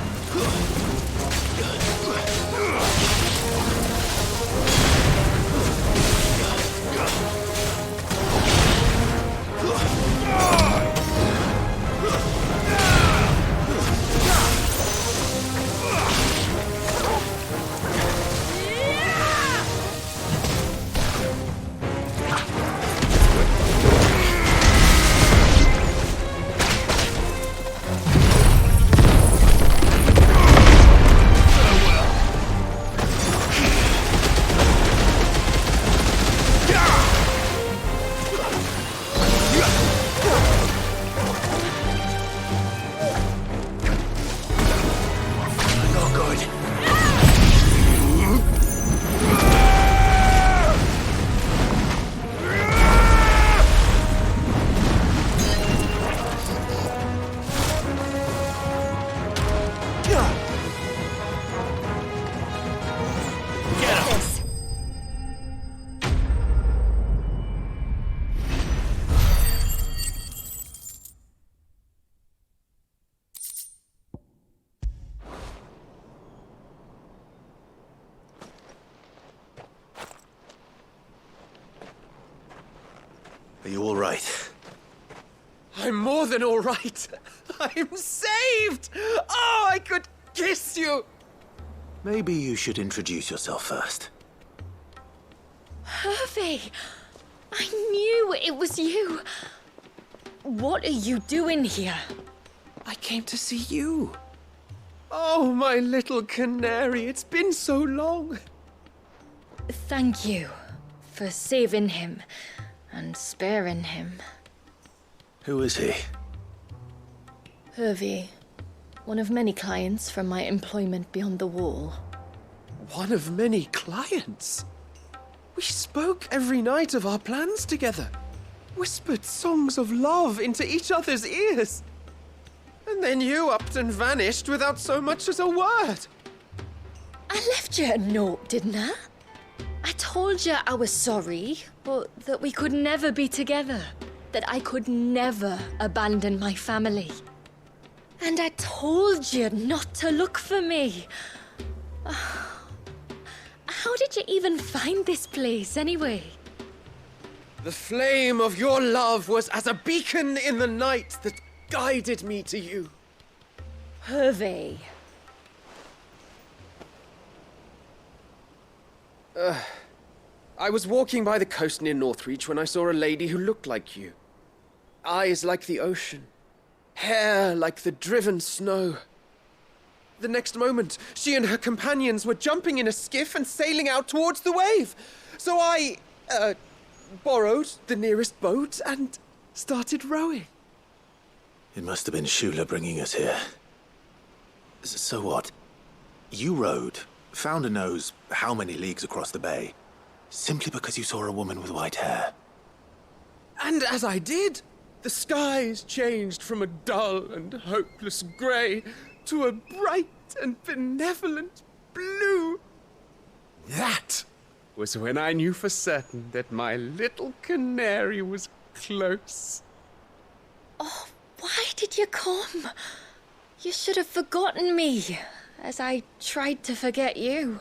Are you all right? I'm more than all right. I'm saved! Oh, I could kiss you! Maybe you should introduce yourself first. Hervey! I knew it was you. What are you doing here? I came to see you. Oh, my little canary, it's been so long. Thank you for saving him and sparing him. Who is he? Hervey, one of many clients from my employment beyond the wall. One of many clients? We spoke every night of our plans together. Whispered songs of love into each other's ears. And then you upped and vanished without so much as a word. I left you a note, didn't I? I told you I was sorry, but that we could never be together. That I could never abandon my family. And I told you not to look for me. How did you even find this place, anyway? The flame of your love was as a beacon in the night that guided me to you. Hervey. I was walking by the coast near Northreach when I saw a lady who looked like you. Eyes like the ocean. Hair like the driven snow. The next moment, she and her companions were jumping in a skiff and sailing out towards the wave. So I, borrowed the nearest boat and started rowing. It must have been Shula bringing us here. So what? You rowed, found a nose how many leagues across the bay, simply because you saw a woman with white hair. And as I did, the skies changed from a dull and hopeless grey to a bright and benevolent blue. That was when I knew for certain that my little canary was close. Oh, why did you come? You should have forgotten me, as I tried to forget you.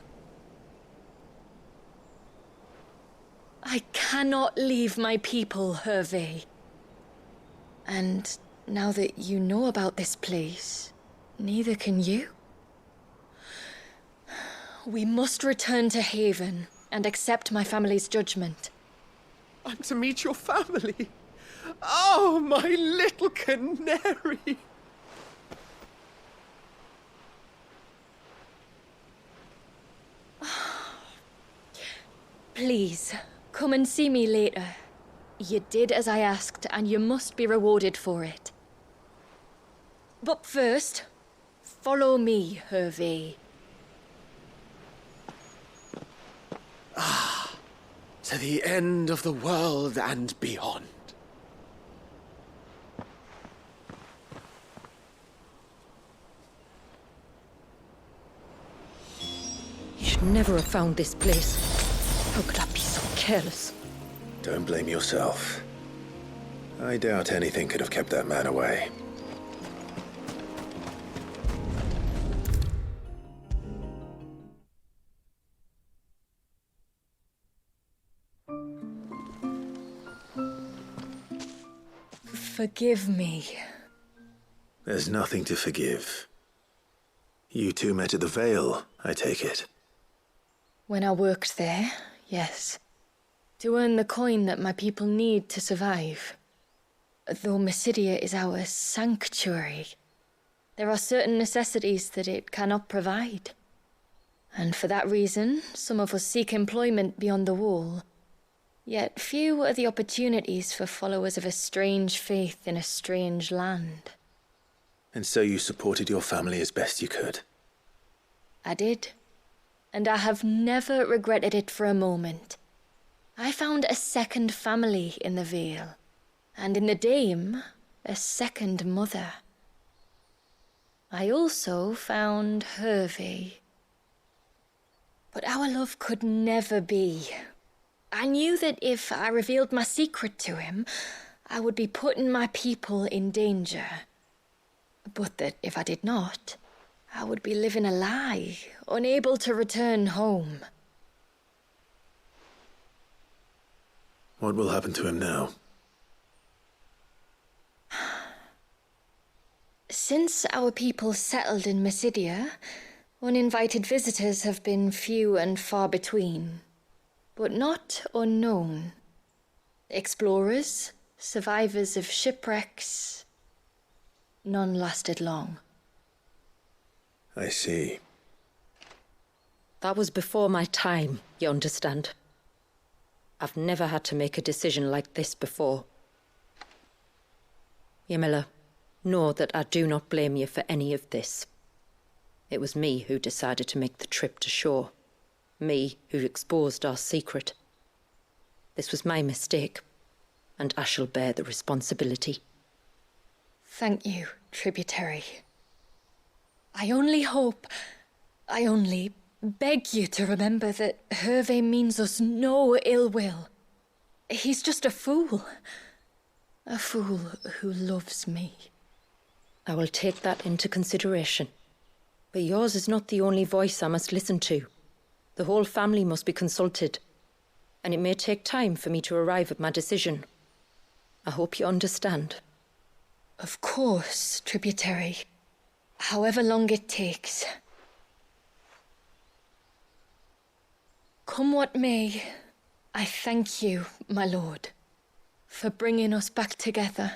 I cannot leave my people, Hervey. And now that you know about this place, neither can you. We must return to Haven and accept my family's judgment. I'm to meet your family. Oh, my little canary. Please, come and see me later. You did as I asked, and you must be rewarded for it. But first, follow me, Hervé. To the end of the world and beyond. You should never have found this place. How could I be so careless? Don't blame yourself. I doubt anything could have kept that man away. Forgive me. There's nothing to forgive. You two met at the Vale, I take it. When I worked there, yes. To earn the coin that my people need to survive. Though Mysidia is our sanctuary, there are certain necessities that it cannot provide. And for that reason, some of us seek employment beyond the wall. Yet few are the opportunities for followers of a strange faith in a strange land. And so you supported your family as best you could? I did. And I have never regretted it for a moment. I found a second family in the Vale. And in the Dame, a second mother. I also found Hervé. But our love could never be. I knew that if I revealed my secret to him, I would be putting my people in danger. But that if I did not, I would be living a lie, unable to return home. What will happen to him now? Since our people settled in Mysidia, uninvited visitors have been few and far between. But not unknown. Explorers, survivors of shipwrecks, none lasted long. I see. That was before my time, you understand. I've never had to make a decision like this before. Yamila, know that I do not blame you for any of this. It was me who decided to make the trip to shore. Me who exposed our secret. This was my mistake, and I shall bear the responsibility. Thank you, tributary. I only beg you to remember that Hervé means us no ill will. He's just a fool. A fool who loves me. I will take that into consideration. But yours is not the only voice I must listen to. The whole family must be consulted, and it may take time for me to arrive at my decision. I hope you understand. Of course, tributary. However long it takes. Come what may, I thank you, my lord, for bringing us back together.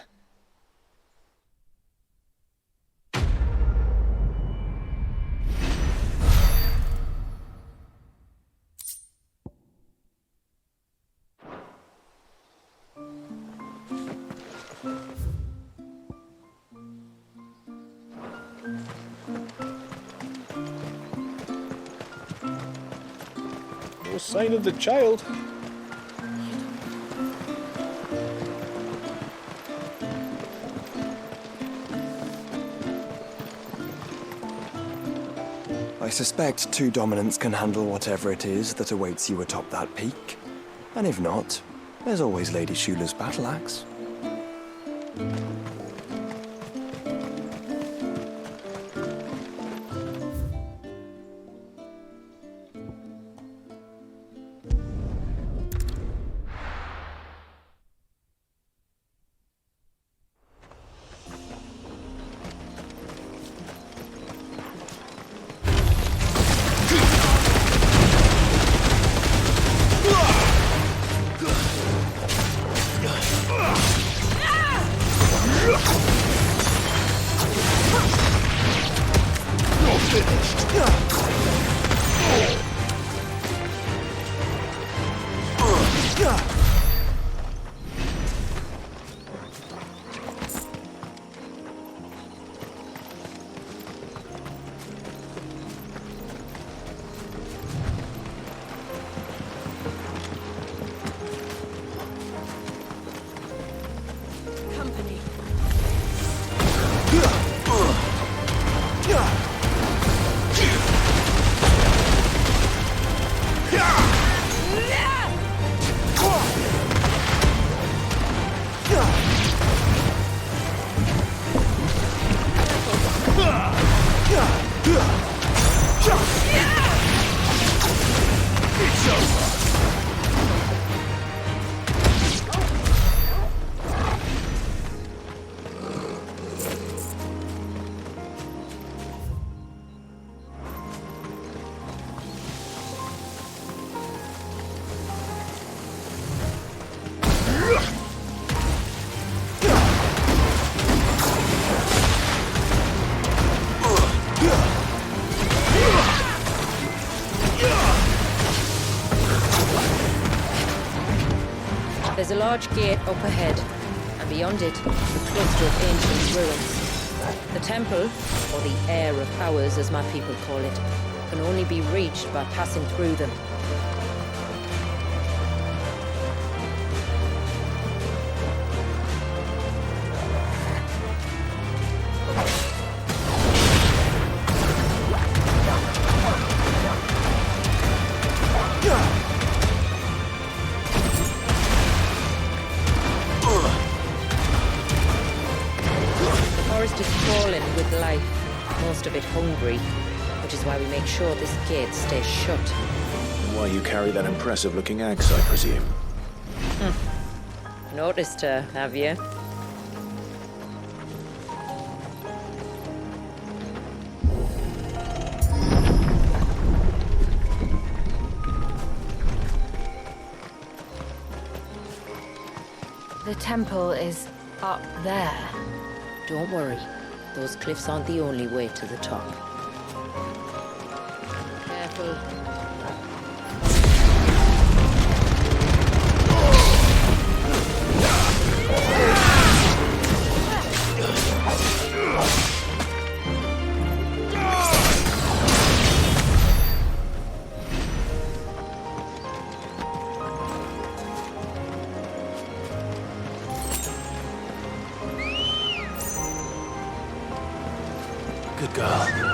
No sign of the child. I suspect two dominants can handle whatever it is that awaits you atop that peak. And if not, there's always Lady Shula's battle axe. There's a large gate up ahead, and beyond it, a cluster of ancient ruins. The temple, or the Heir of Powers as my people call it, can only be reached by passing through them. Most of it hungry, which is why we make sure this gate stays shut. And why you carry that impressive-looking axe, I presume. Noticed her, have you? The temple is up there. Don't worry. Those cliffs aren't the only way to the top. Careful. Good girl.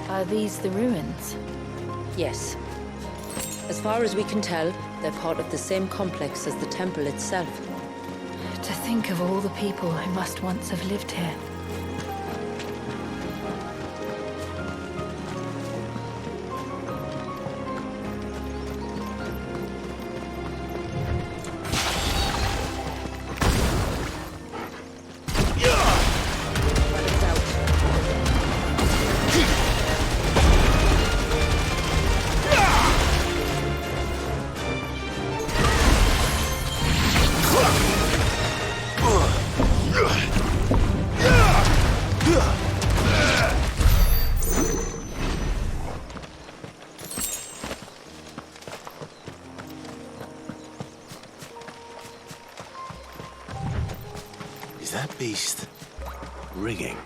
Are these the ruins? Yes. As far as we can tell, they're part of the same complex as the temple itself. To think of all the people who must once have lived here. Is that beast rigging?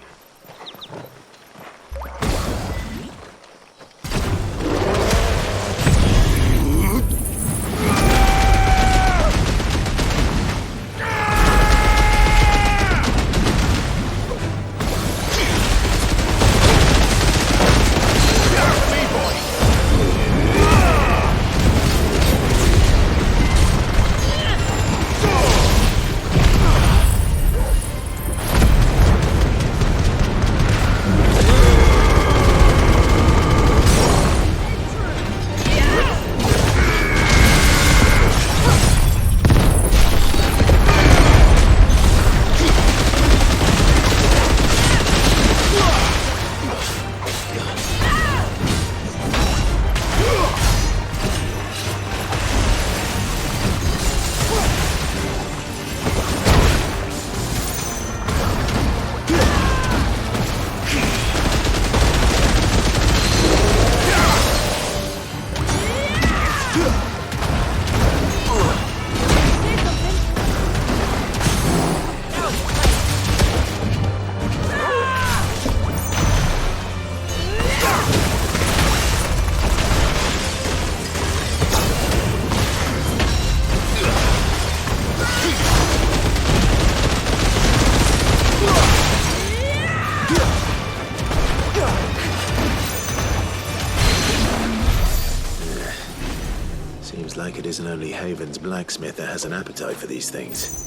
Seems like it isn't only Haven's blacksmith that has an appetite for these things.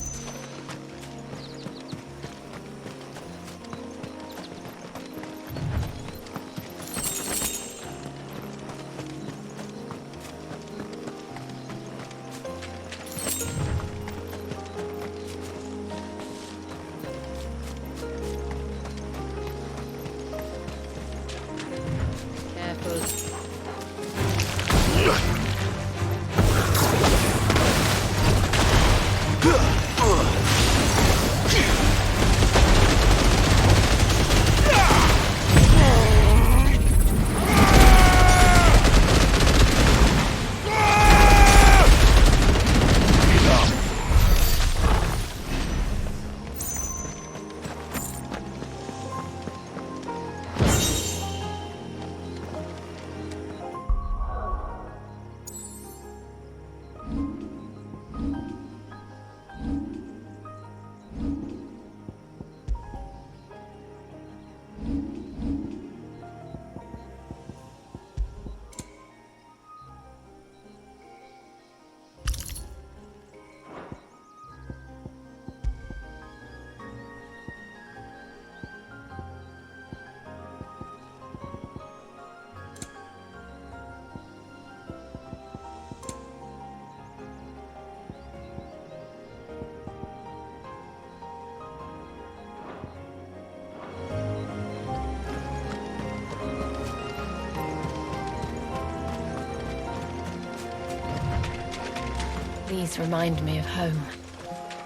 These remind me of home.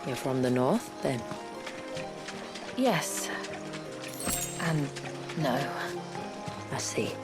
You're from the north, then? Yes. And no. I see.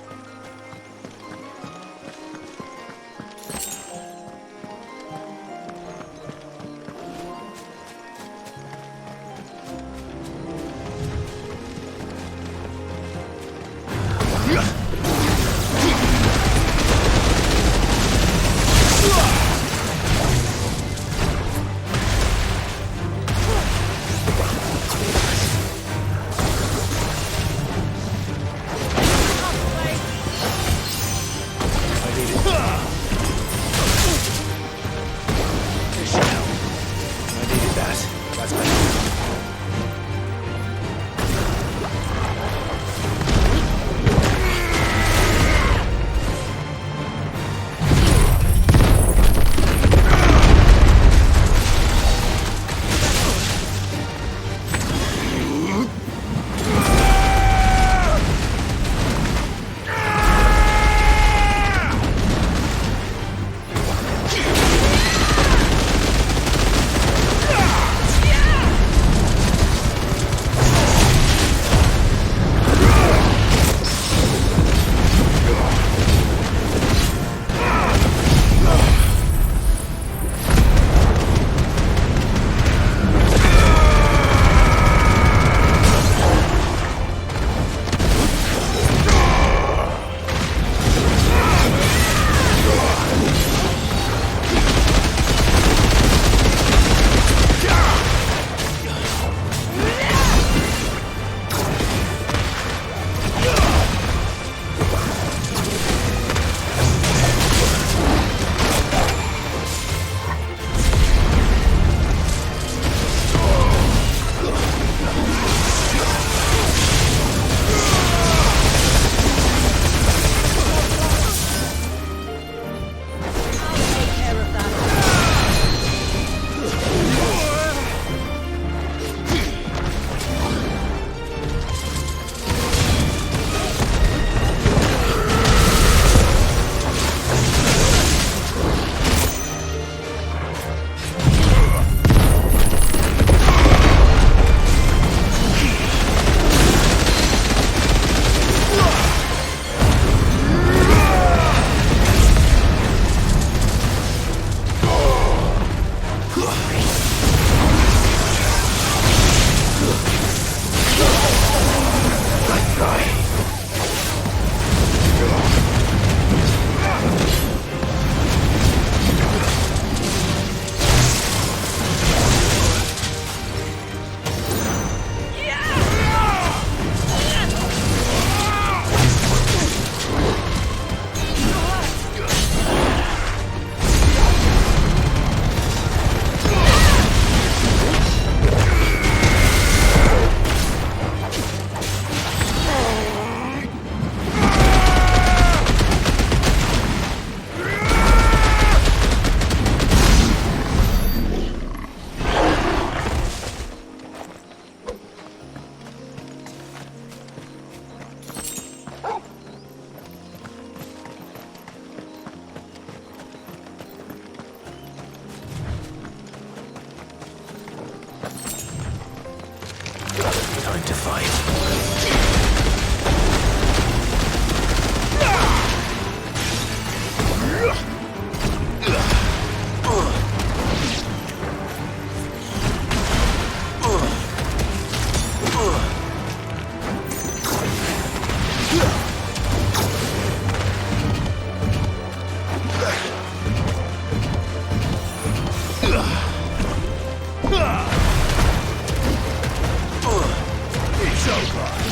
It's over.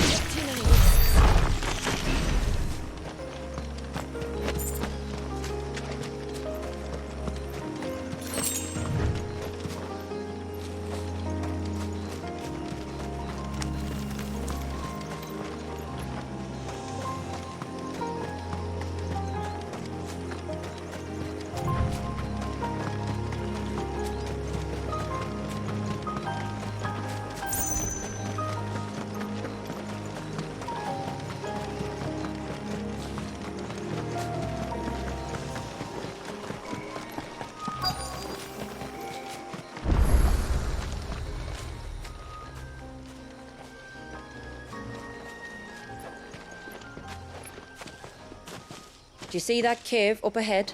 Do you see that cave up ahead?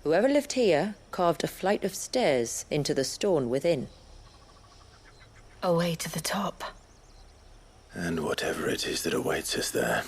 Whoever lived here carved a flight of stairs into the stone within. A way to the top. And whatever it is that awaits us there.